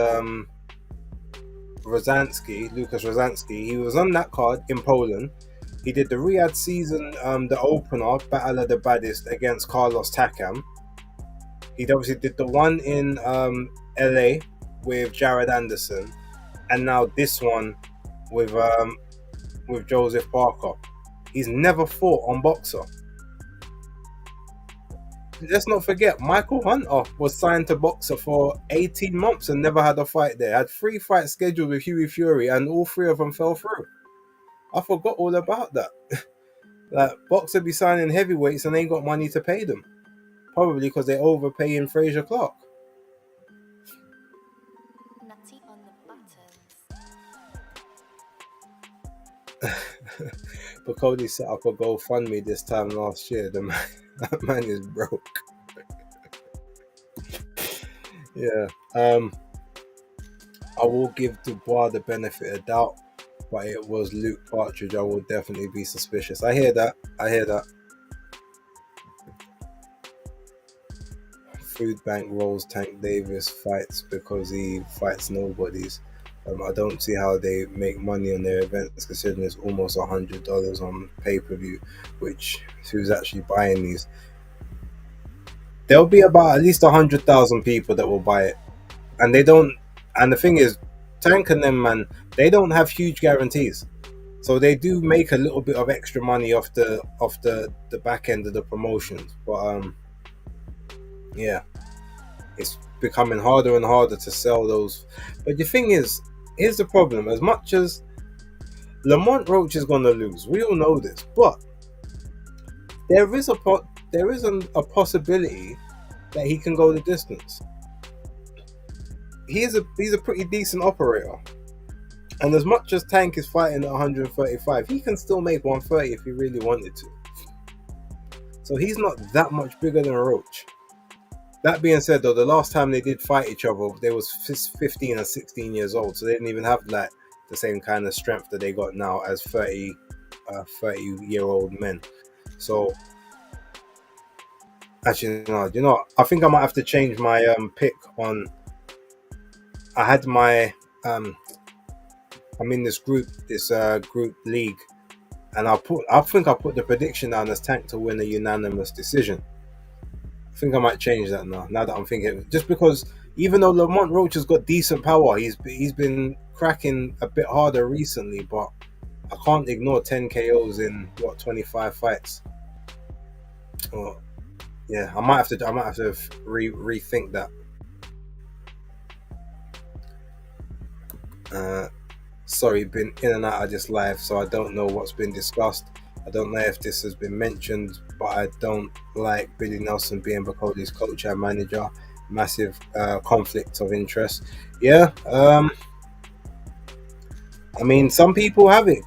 Lucas Rozansky. He was on that card in Poland. He did the Riyadh season, the opener, Battle of the Baddest against Carlos Takam. He obviously did the one in LA with Jared Anderson, and now this one with Joseph Parker. He's never fought on Boxer. Let's not forget, Michael Hunter was signed to Boxer for 18 months and never had a fight there. Had 3 fights scheduled with Hughie Fury, and all 3 of them fell through. I forgot all about that. Like, Boxer be signing heavyweights and they ain't got money to pay them. Probably because they're overpaying Fraser Clark. Nutty on the buttons. Bacoli set up a GoFundMe this time last year. That man is broke. Yeah. I will give Dubois the benefit of doubt, but it was Luke Partridge. I will definitely be suspicious. I hear that. Food Bank rolls Tank Davis fights because he fights nobodies. I don't see how they make money on their events, considering it's almost $100 on pay-per-view, which who's actually buying these? There'll be about at least 100,000 people that will buy it, and they don't. And the thing is, Tank and them, man, they don't have huge guarantees, so they do make a little bit of extra money off the back end of the promotions. But yeah, it's becoming harder and harder to sell those. But the thing is, here's the problem: as much as Lamont Roach is going to lose, we all know this, but there is a possibility that he can go the distance. He's a pretty decent operator. And as much as Tank is fighting at 135, he can still make 130 if he really wanted to. So he's not that much bigger than Roach. That being said, though, the last time they did fight each other, they was 15 and 16 years old, so they didn't even have like the same kind of strength that they got now as 30-year-old men. So actually, no, I think I might have to change my pick on. I had my I'm in this group league, and I think I put the prediction down as Tank to win a unanimous decision. I think I might change that now. Now that I'm thinking, just because even though Lamont Roach has got decent power, he's been cracking a bit harder recently, but I can't ignore 10 KOs in 25 fights. Yeah, I might have to rethink that. Sorry, been in and out of this live, so I don't know what's been discussed. I don't know if this has been mentioned, but I don't like Billy Nelson being Bacody's coach and manager. Massive conflict of interest. Yeah, I mean, some people have it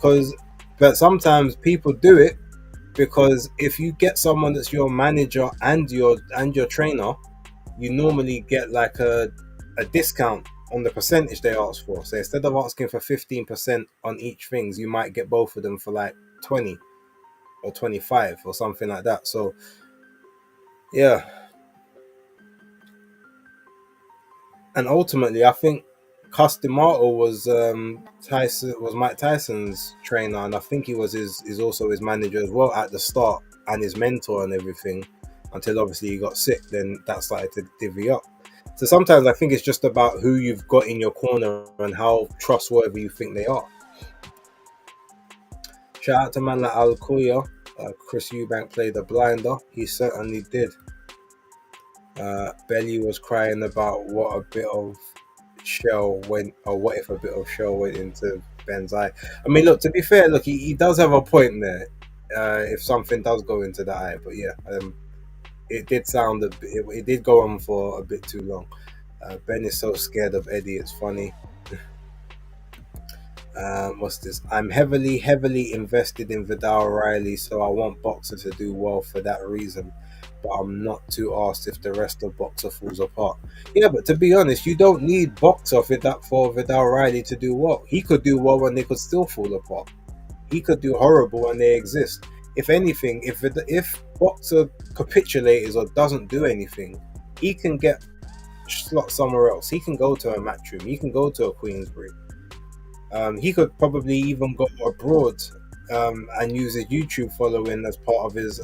but sometimes people do it because if you get someone that's your manager and your trainer, you normally get like a discount on the percentage they ask for. So instead of asking for 15% on each things, you might get both of them for like 20 or 25 or something like that. So yeah, and ultimately I think Customato was Mike Tyson's trainer, and I think he was his also his manager as well at the start, and his mentor and everything, until obviously he got sick. Then that started to divvy up. So sometimes I think it's just about who you've got in your corner and how trustworthy you think they are. Shout out to man like Alcuya. Chris Eubank played a blinder. He certainly did. Belly was crying about what if a bit of shell went into Ben's eye. I mean, look, to be fair, he does have a point there. If something does go into the eye, but yeah, it did sound it did go on for a bit too long. Ben is so scared of Eddie, it's funny. What's this? I'm heavily invested in Vidal Riley, so I want Boxer to do well for that reason. But I'm not too asked if the rest of Boxer falls apart. Yeah, but to be honest, you don't need Boxer for Vidal Riley to do well. He could do well and they could still fall apart. He could do horrible and they exist. If anything, if Boxer capitulates or doesn't do anything, he can get slot somewhere else. He can go to a Matchroom. He can go to a Queensbury. He could probably even go abroad and use his YouTube following as part of his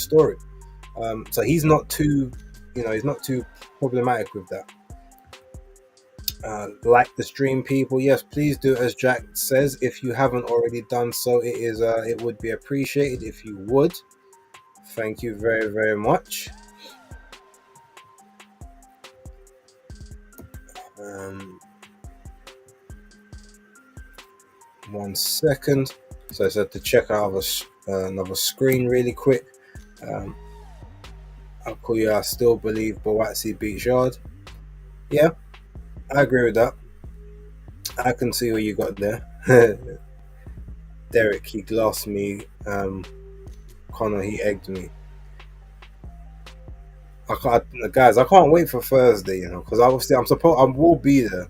story. So he's not too problematic with that. Like the stream, people, yes, please do as Jack says. If you haven't already done so, it would be appreciated if you would. Thank you very, very much. 1 second. So I said to check out another screen really quick. Akuya, I still believe Boatsi beat Jard. Yeah, I agree with that. I can see what you got there. Derek, he glassed me. Connor, he egged me. Guys, I can't wait for Thursday, because obviously I will be there,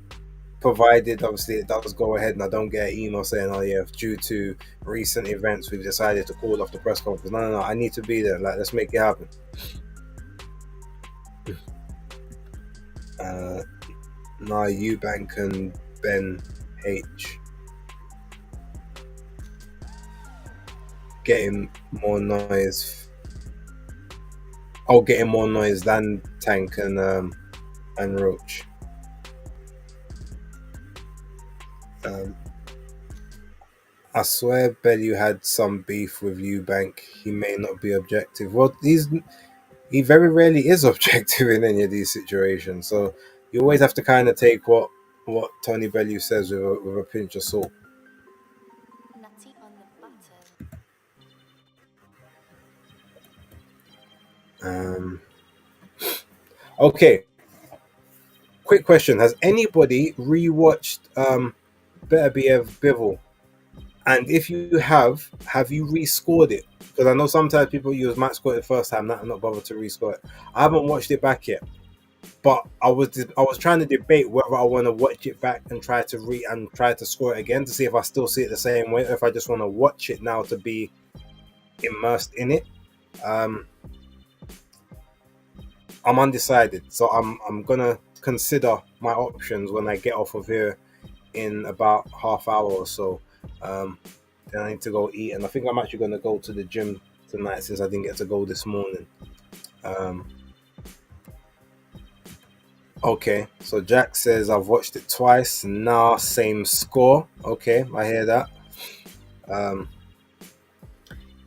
provided obviously it does go ahead and I don't get an email saying, oh yeah, due to recent events we've decided to call off the press conference. No, I need to be there. Like, let's make it happen. Eubank and Ben H getting more noise. Getting more noise than Tank and Roach. I swear Bellew had some beef with Eubank. He may not be objective. Well, he very rarely is objective in any of these situations. So you always have to kind of take what Tony Bellew says with a pinch of salt. Nutty on the button. Um, okay, quick question: has anybody rewatched Better Be Ev Bivol? And if you have you rescored it? Because I know sometimes people use match score it the first time, not bothered to rescore it. I haven't watched it back yet, but I was trying to debate whether I want to watch it back and try to score it again to see if I still see it the same way, or if I just want to watch it now to be immersed in it. Um, I'm undecided, so I'm gonna consider my options when I get off of here in about half hour or so. Um, then I need to go eat, and I think I'm actually gonna go to the gym tonight since I didn't get to go this morning. Um, okay, so Jack says I've watched it twice. Nah, same score. Okay, I hear that. Um,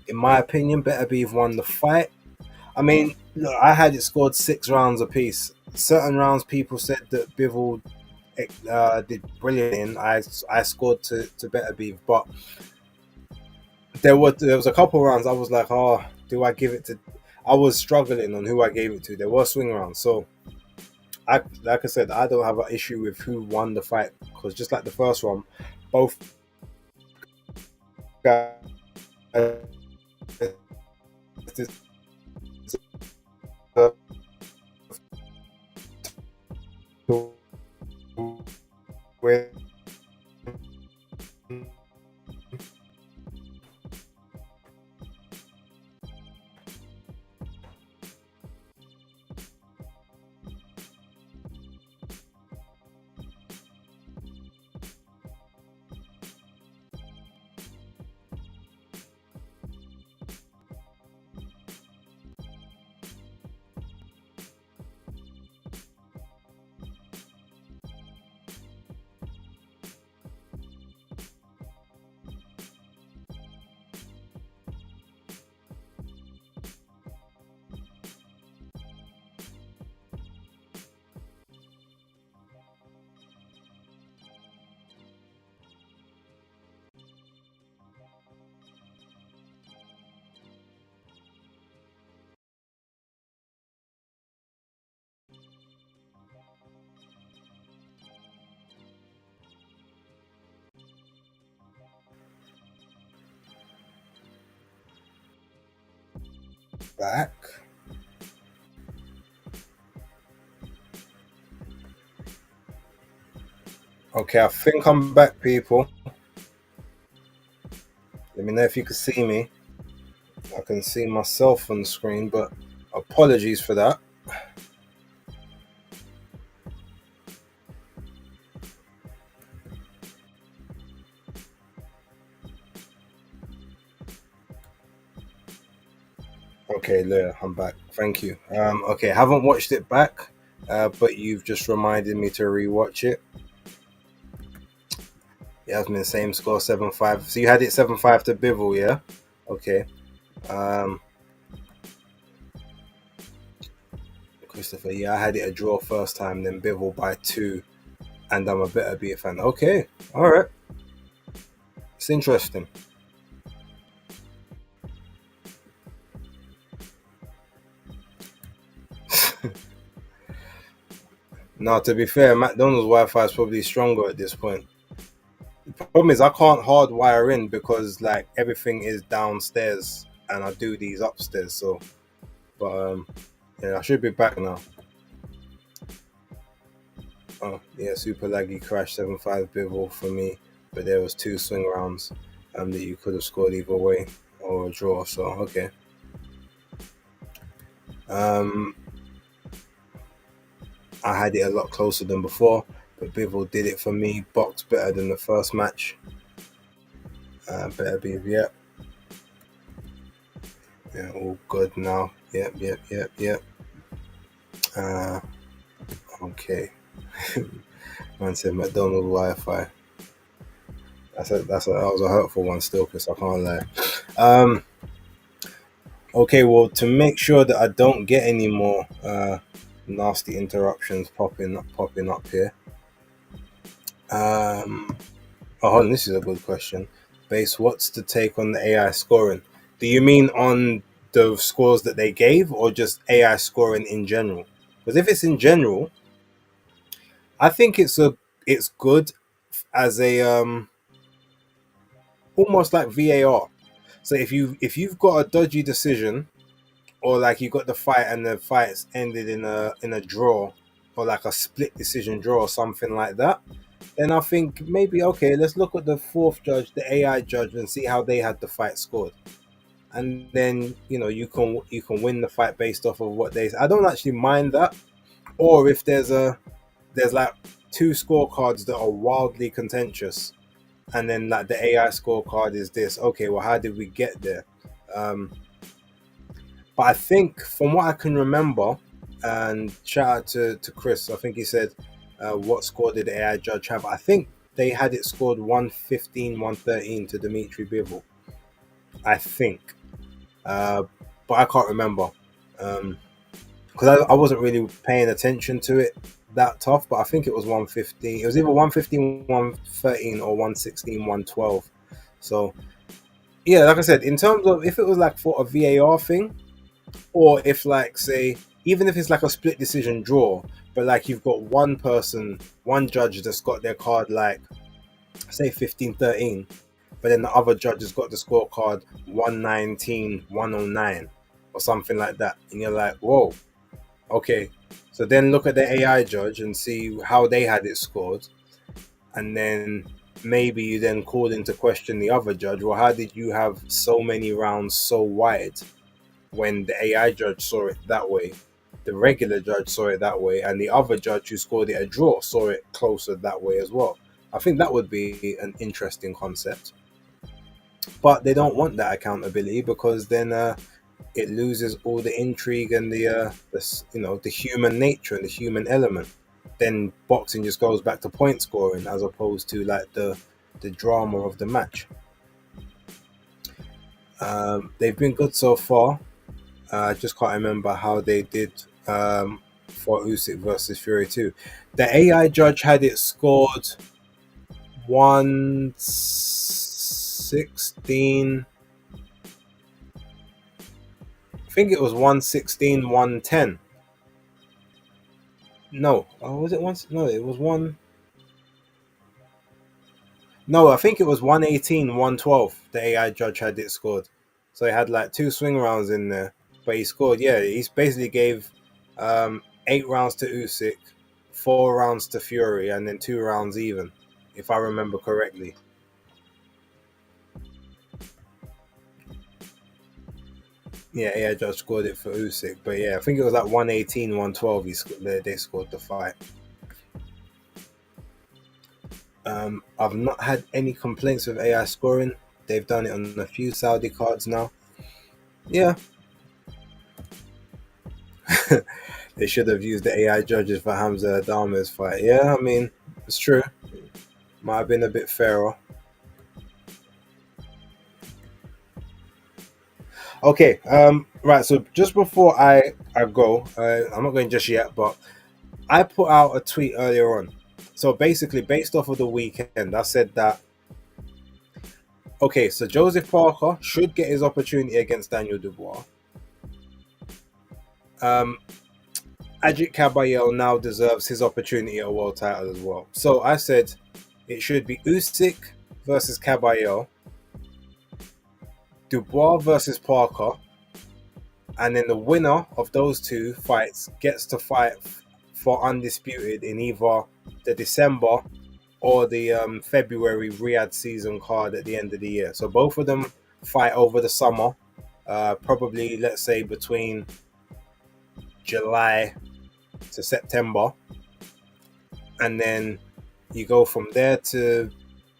in my opinion, Better Be won the fight. I mean, look, I had it scored 6 rounds apiece. Certain rounds, people said that Bivol did brilliant in. I scored to Better Be, but there was a couple rounds I was like, oh, do I give it to? I was struggling on who I gave it to. There were swing rounds, so I like I said, I don't have an issue with who won the fight because just like the first one, both guys win. Back. Okay, I think I'm back, people. Let me know if you can see me. I can see myself on the screen, but apologies for that. Okay, Leah, I'm back. Thank you. Okay, haven't watched it back, but you've just reminded me to rewatch it. Yasmin, same score, 7-5. So you had it 7-5 to Bivol, yeah? Okay. Um, Christopher, yeah, I had it a draw first time, then Bivol by 2, and I'm a Better Be a fan. Okay, all right. It's interesting. Now, to be fair, McDonald's Wi-Fi is probably stronger at this point. The problem is I can't hardwire in because like everything is downstairs and I do these upstairs. So, but yeah, I should be back now. Oh yeah, super laggy crash 7-5 Bivol for me, but there was 2 swing rounds that you could have scored either way or a draw. So okay. Um, I had it a lot closer than before, but Bivol did it for me. Boxed better than the first match. Better be yeah. Yeah, all good now. Yep. Uh, okay. Man said McDonald's Wi-Fi. That was a hurtful one still, because I can't lie. Um, okay, well, to make sure that I don't get any more nasty interruptions popping up here. Hold on, this is a good question. Base, what's the take on the AI scoring? Do you mean on the scores that they gave, or just AI scoring in general? Because if it's in general, I think it's good as a almost like VAR. So if you've got a dodgy decision, or like you got the fight and the fight's ended in a draw, or like a split decision draw or something like that, then I think maybe okay, let's look at the fourth judge, the AI judge, and see how they had the fight scored. And then you can win the fight based off of what they. I don't actually mind that. Or if there's like two scorecards that are wildly contentious, and then like the AI scorecard is this. Okay, well, how did we get there? Um, but I think from what I can remember, and shout out to Chris, I think he said, what score did the AI judge have? I think they had it scored 115, 113 to Dimitri Bivol. I think. Uh, but I can't remember. Because I wasn't really paying attention to it that tough, but I think it was 115. It was either 115, 113 or 116, 112. So, yeah, like I said, in terms of if it was like for a VAR thing, or if like say even if it's like a split decision draw, but like you've got one person, one judge that's got their card like say 15-13, but then the other judge has got the scorecard 119, 109 or something like that, and you're like, whoa, okay. So then look at the AI judge and see how they had it scored, and then maybe you then call into question the other judge. Well, how did you have so many rounds so wide when the AI judge saw it that way, the regular judge saw it that way, and the other judge who scored it a draw saw it closer that way as well? I think that would be an interesting concept. But they don't want that accountability, because then it loses all the intrigue and the human nature and the human element. Then boxing just goes back to point scoring as opposed to like the drama of the match. They've been good so far. I just can't remember how they did for Usyk versus Fury 2. The AI judge had it scored 116. I think it was 116, 110. No, was it once? No, it was one. No, I think it was 118, 112. The AI judge had it scored. So he had like two swing rounds in there, but he scored. Yeah, he basically gave 8 rounds to Usyk, 4 rounds to Fury, and then 2 rounds even, if I remember correctly. Yeah, AI judge scored it for Usyk, but yeah, I think it was like 118, 112. They scored the fight. I've not had any complaints with AI scoring. They've done it on a few Saudi cards now. Yeah, they should have used the AI judges for Hamza Adama's fight. Yeah, I mean, it's true. Might have been a bit fairer. Okay, right. So just before I go, I'm not going just yet, but I put out a tweet earlier on. So basically, based off of the weekend, I said that okay, so Joseph Parker should get his opportunity against Daniel Dubois. Um, Ajit Kabayel now deserves his opportunity at a world title as well. So I said it should be Usyk versus Kabayel, Dubois versus Parker, and then the winner of those two fights gets to fight for undisputed in either the December or the February Riyadh season card at the end of the year. So both of them fight over the summer, probably let's say between July to September, and then you go from there to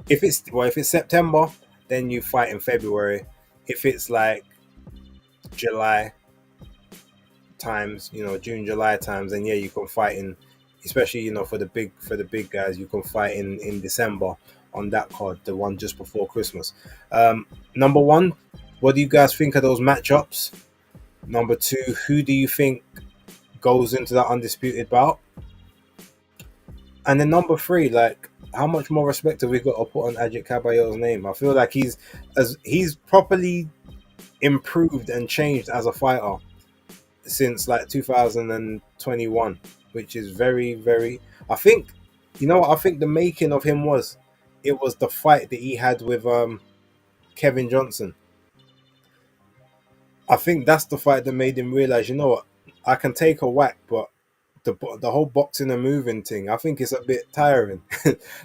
if it's September, then you fight in February. If it's like July times, June, July times, then yeah, you can fight in, especially for the big guys, you can fight in December on that card, the one just before Christmas. Number one, what do you guys think of those matchups? Number two, who do you think goes into that undisputed bout? And then number three, like, how much more respect have we got to put on Ajit Kabayel's name? I feel like he's properly improved and changed as a fighter since like 2021, which is very, very. I think, you know what I think the making of him was. It was the fight that he had with Kevin Johnson. I think that's the fight that made him realize, you know what, I can take a whack, but the whole boxing and moving thing, I think it's a bit tiring.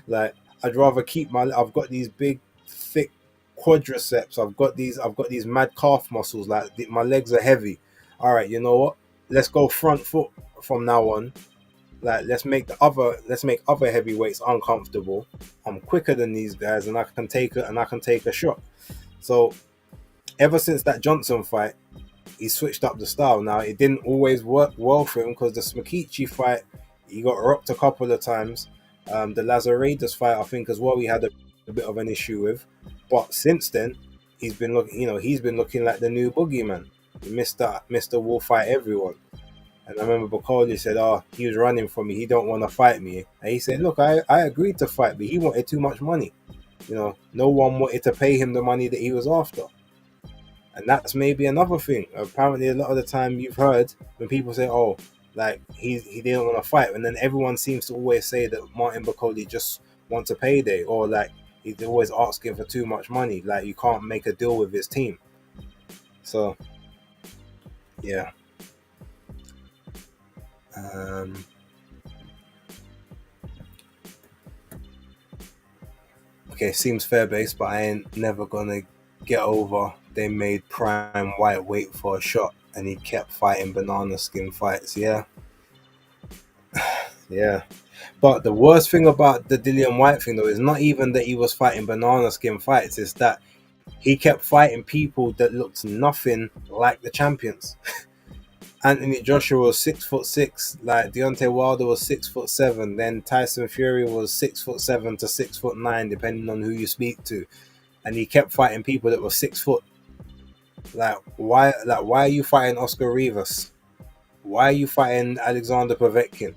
Like I'd rather keep my. I've got these big, thick quadriceps. I've got these mad calf muscles. Like my legs are heavy. All right, you know what? Let's go front foot from now on. Like let's make other heavyweights uncomfortable. I'm quicker than these guys, and I can take a shot. So ever since that Johnson fight, he switched up the style. Now it didn't always work well for him because the Smakichi fight, he got rocked a couple of times. The Lazaredas fight, I think as well, he had a bit of an issue with. But since then, he's been looking like the new boogeyman, Mister Will fight everyone. And I remember Bacoli said, "Oh, he was running from me. He don't want to fight me." And he said, "Look, I agreed to fight, but he wanted too much money. No one wanted to pay him the money that he was after." And that's maybe another thing. Apparently, a lot of the time you've heard when people say, "Oh, like he didn't want to fight," and then everyone seems to always say that Martin Bacoli just wants a payday, or like he's always asking for too much money. Like you can't make a deal with his team. So, yeah. Okay, seems fair based, but I ain't never gonna get over they made Prime White wait for a shot and he kept fighting banana skin fights. Yeah. Yeah. But the worst thing about the Dillian White thing though is not even that he was fighting banana skin fights, it's that he kept fighting people that looked nothing like the champions. Anthony Joshua was 6'6", like Deontay Wilder was 6'7", then Tyson Fury was 6'7" to 6'9", depending on who you speak to, and he kept fighting people that were 6 foot. Like why are you fighting Oscar Rivas? Why are you fighting Alexander Povetkin?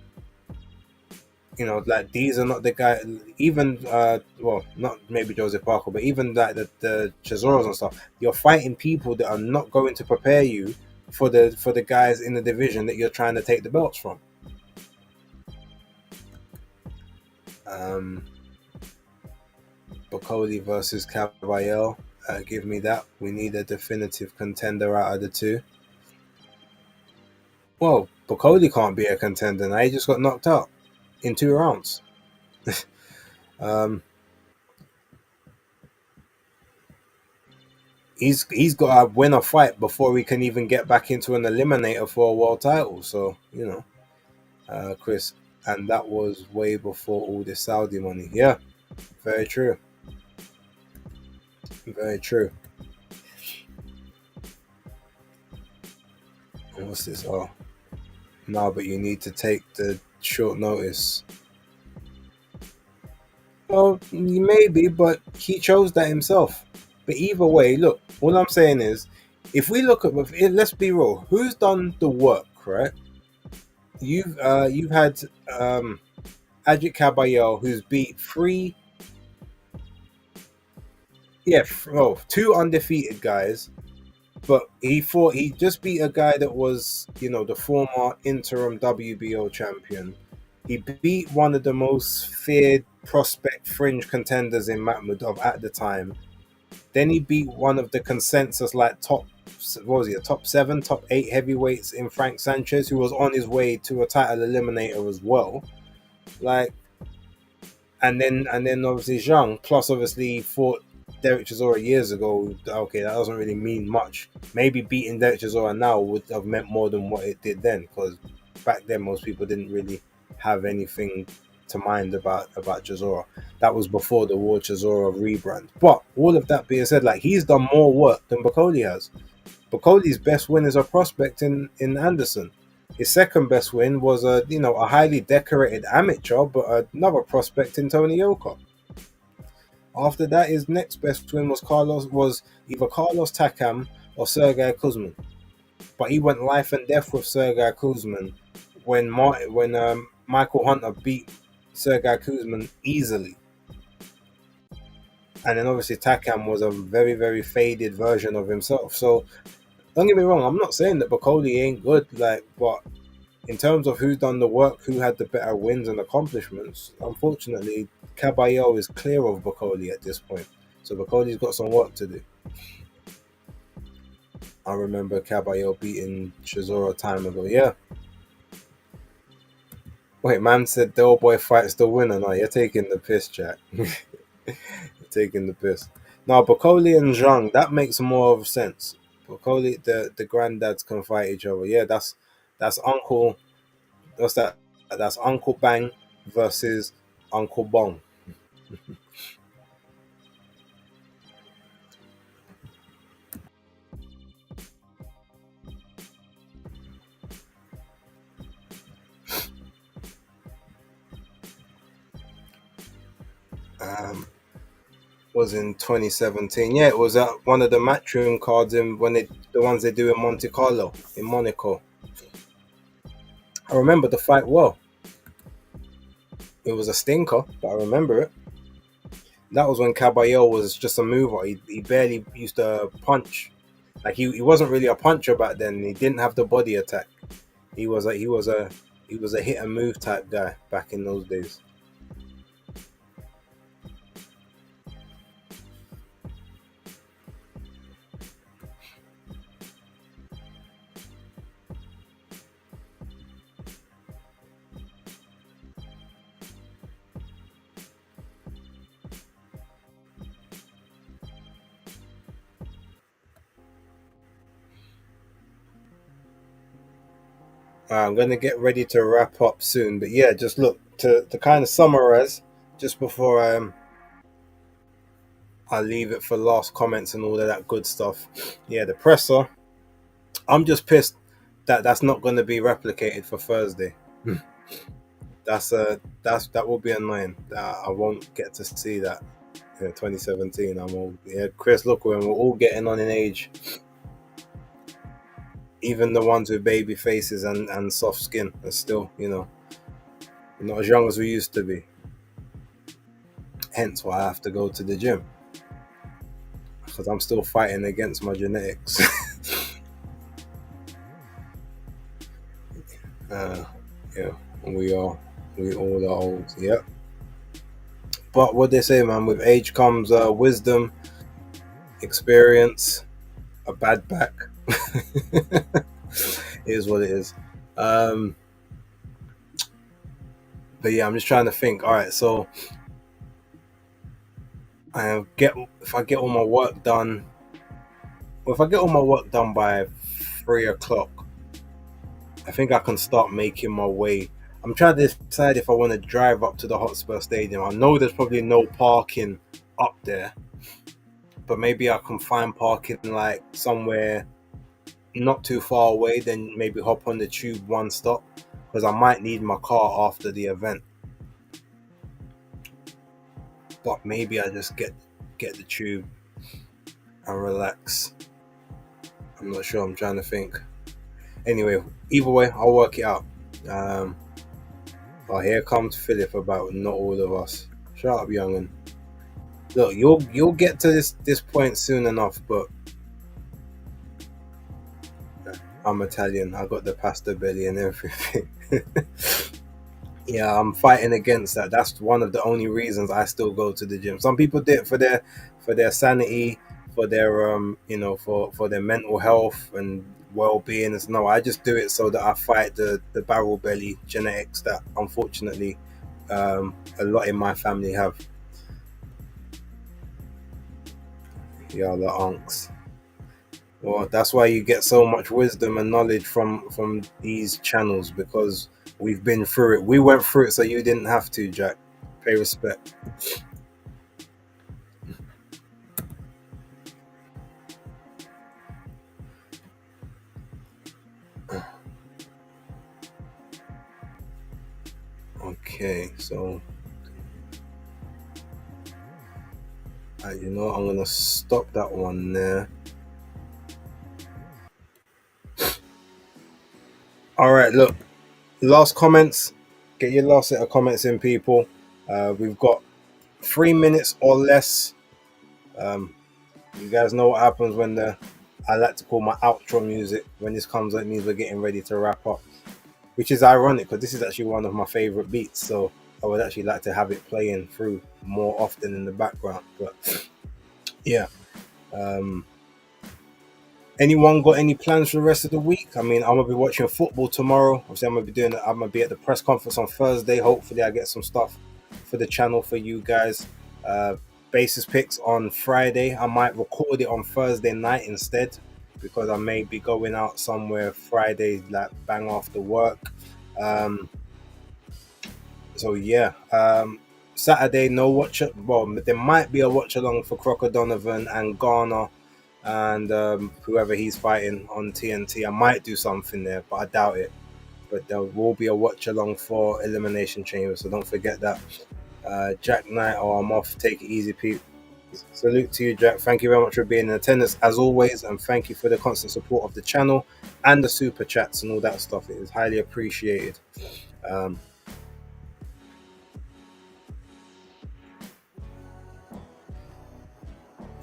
Like these are not the guy. Even well, not maybe Joseph Parker, but even like the Chisoros and stuff. You're fighting people that are not going to prepare you for the guys in the division that you're trying to take the belts from. Bacoli versus Caballero. Give me that. We need a definitive contender out of the two. Well, Bacoli can't be a contender now. He just got knocked out in 2 rounds. He's got to win a fight before he can even get back into an eliminator for a world title. So, Chris, and that was way before all this Saudi money. Yeah, very true. Very true. What's this? Oh, no, but you need to take the short notice. Well, maybe, but he chose that himself. But either way, look, all I'm saying is, if we look at, let's be real, who's done the work, right? You've had Ajit Caballero, who's beat 2 undefeated guys, but he just beat a guy that was, the former interim WBO champion. He beat one of the most feared prospect fringe contenders in Makhmudov at the time. Then he beat one of the consensus top 7, top 8 heavyweights in Frank Sanchez, who was on his way to a title eliminator as well. And then obviously Zhang, plus obviously fought Derek Chisora years ago. Okay, that doesn't really mean much. Maybe beating Derek Chisora now would have meant more than what it did then, because back then most people didn't really have anything to mind about Chisora. That was before the Ward Chisora rebrand. But all of that being said, he's done more work than Bacoli has. Bacoli's best win is a prospect in Anderson. His second best win was a highly decorated amateur, but another prospect in Tony Yoka. After that, his next best win was either Carlos Takam or Sergei Kuzmin. But he went life and death with Sergei Kuzmin when Michael Hunter beat Sergei Kuzmin easily. And then obviously Takam was a very, very faded version of himself. So don't get me wrong, I'm not saying that Bacoli ain't good, like, but in terms of who's done the work, who had the better wins and accomplishments, unfortunately, Caballero is clear of Bacoli at this point. So Bacoli's got some work to do. I remember Caballero beating Chisora time ago. Yeah. Wait, man said the old boy fights the winner. No, you're taking the piss, Jack. You're taking the piss. Now, Bacoli and Zhang, that makes more of sense. Bacoli, the granddads can fight each other. Yeah, that's Uncle. What's that? That's Uncle Bang versus Uncle Bong. Um, was in 2017. Yeah, it was at one of the matchroom cards in when the ones they do in Monte Carlo in Monaco. I remember the fight well. It was a stinker, but I remember it. That was when Caballero was just a mover. He barely used to punch. Like he wasn't really a puncher back then. He didn't have the body attack. He was a hit and move type guy back in those days. I'm gonna get ready to wrap up soon, but yeah, just look to kind of summarize just before I leave it for last comments and all of that good stuff. Yeah, the presser. I'm just pissed that that's not going to be replicated for Thursday. That will be annoying. I won't get to see that in 2017. I'm all yeah, Chris. Look, when we're all getting on in age, even the ones with baby faces and soft skin are still, not as young as we used to be. Hence why I have to go to the gym because I'm still fighting against my genetics. Yeah, we all are old. Yep. But what they say, man, with age comes wisdom, experience, a bad back. It is what it is. Um, but yeah, I'm just trying to think. All right, so if I get all my work done, well, if I get all my work done by 3 o'clock, I think I can start making my way. I'm trying to decide if I want to drive up to the Hotspur Stadium. I know there's probably no parking up there, but maybe I can find parking like somewhere not too far away. Then maybe hop on the tube one stop because I might need my car after the event. But maybe I just get the tube and relax. I'm not sure. I'm trying to think. Anyway, either way, I'll work it out. Oh, here comes Philip about not all of us. Shut up, youngin. Look, you'll get to this point soon enough, but I'm Italian. I got the pasta belly and everything. Yeah, I'm fighting against that. That's one of the only reasons I still go to the gym. Some people do it for their sanity, for their for their mental health and well-being. No, I just do it so that I fight the barrel belly genetics that unfortunately a lot in my family have. Yeah, the unks. Well, that's why you get so much wisdom and knowledge from these channels because we've been through it. We went through it, so you didn't have to, Jack. Pay respect. Okay, so I'm gonna stop that one there. All right, look, last comments. Get your last set of comments in, people. We've got 3 minutes or less You guys know what happens when I like to call my outro music when this comes. It means we're getting ready to wrap up, which is ironic because this is actually one of my favorite beats. So I would actually like to have it playing through more often in the background. But yeah. Anyone got any plans for the rest of the week? I mean, I'm gonna be watching football tomorrow. Obviously, I'm gonna be at the press conference on Thursday. Hopefully, I get some stuff for the channel for you guys. Basis picks on Friday. I might record it on Thursday night instead because I may be going out somewhere Friday, like bang after work. So yeah. Saturday, no watch. Well, there might be a watch along for Crocker Donovan and Garner and whoever he's fighting on TNT. I might do something there, but I doubt it. But there will be a watch along for Elimination Chamber, so don't forget that. Jack Knight, I'm off. Take it easy, Pete. Salute to you, Jack. Thank you very much for being in attendance as always, and thank you for the constant support of the channel and the super chats and all that stuff. It is highly appreciated.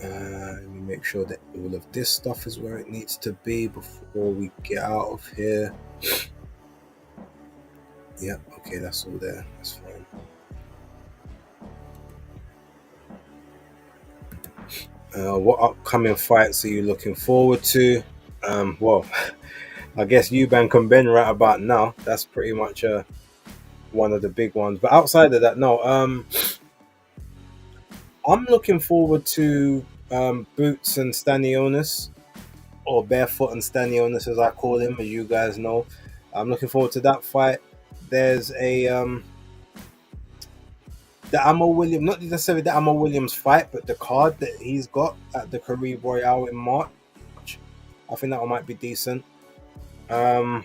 Let me make sure that all of this stuff is where it needs to be before we get out of here. Yep, okay, that's all there. That's fine. What upcoming fights are you looking forward to? Well, I guess Eubank and Ben right about now. That's pretty much one of the big ones. But outside of that, no. I'm looking forward to Boots and Stanionis, or Barefoot and Stanionis as I call him, as you guys know. I'm looking forward to that fight. There's a the Ammo Williams, not necessarily the Ammo Williams fight, but the card that he's got at the Caribe Royale in March. I think that one might be decent. The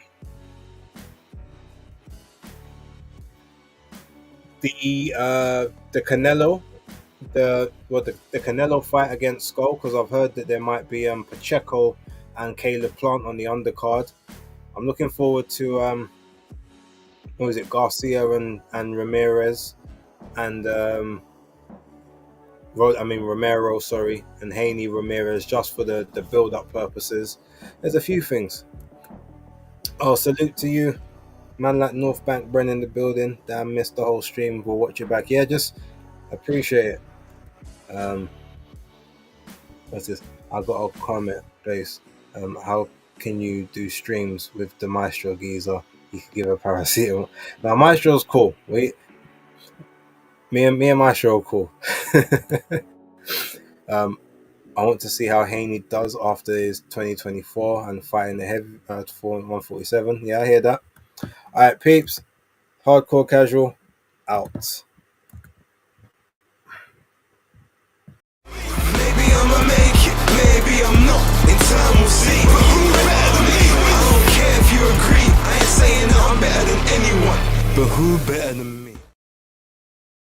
Canelo, the Canelo fight against Skull, because I've heard that there might be Pacheco and Caleb Plant on the undercard. I'm looking forward to what was it, Garcia and Ramirez and Romero, sorry, and Haney Ramirez, just for the build-up purposes. There's a few things. Oh, salute to you, man, like North Bank Bren in the building. Damn, missed the whole stream. We'll watch it back. Yeah, just appreciate it. What's this? I got a comment place. How can you do streams with the Maestro geezer? You could give a paracetamol. Now Maestro's cool. Me and Maestro are cool. I want to see how Haney does after his 2024 and fighting the heavy for 147. Yeah, I hear that. All right, peeps. Hardcore Casual out. Maybe I'ma make it, maybe I'm not. In time we'll see. But who better than me? I don't care if you agree. I ain't saying that I'm better than anyone, but who better than me?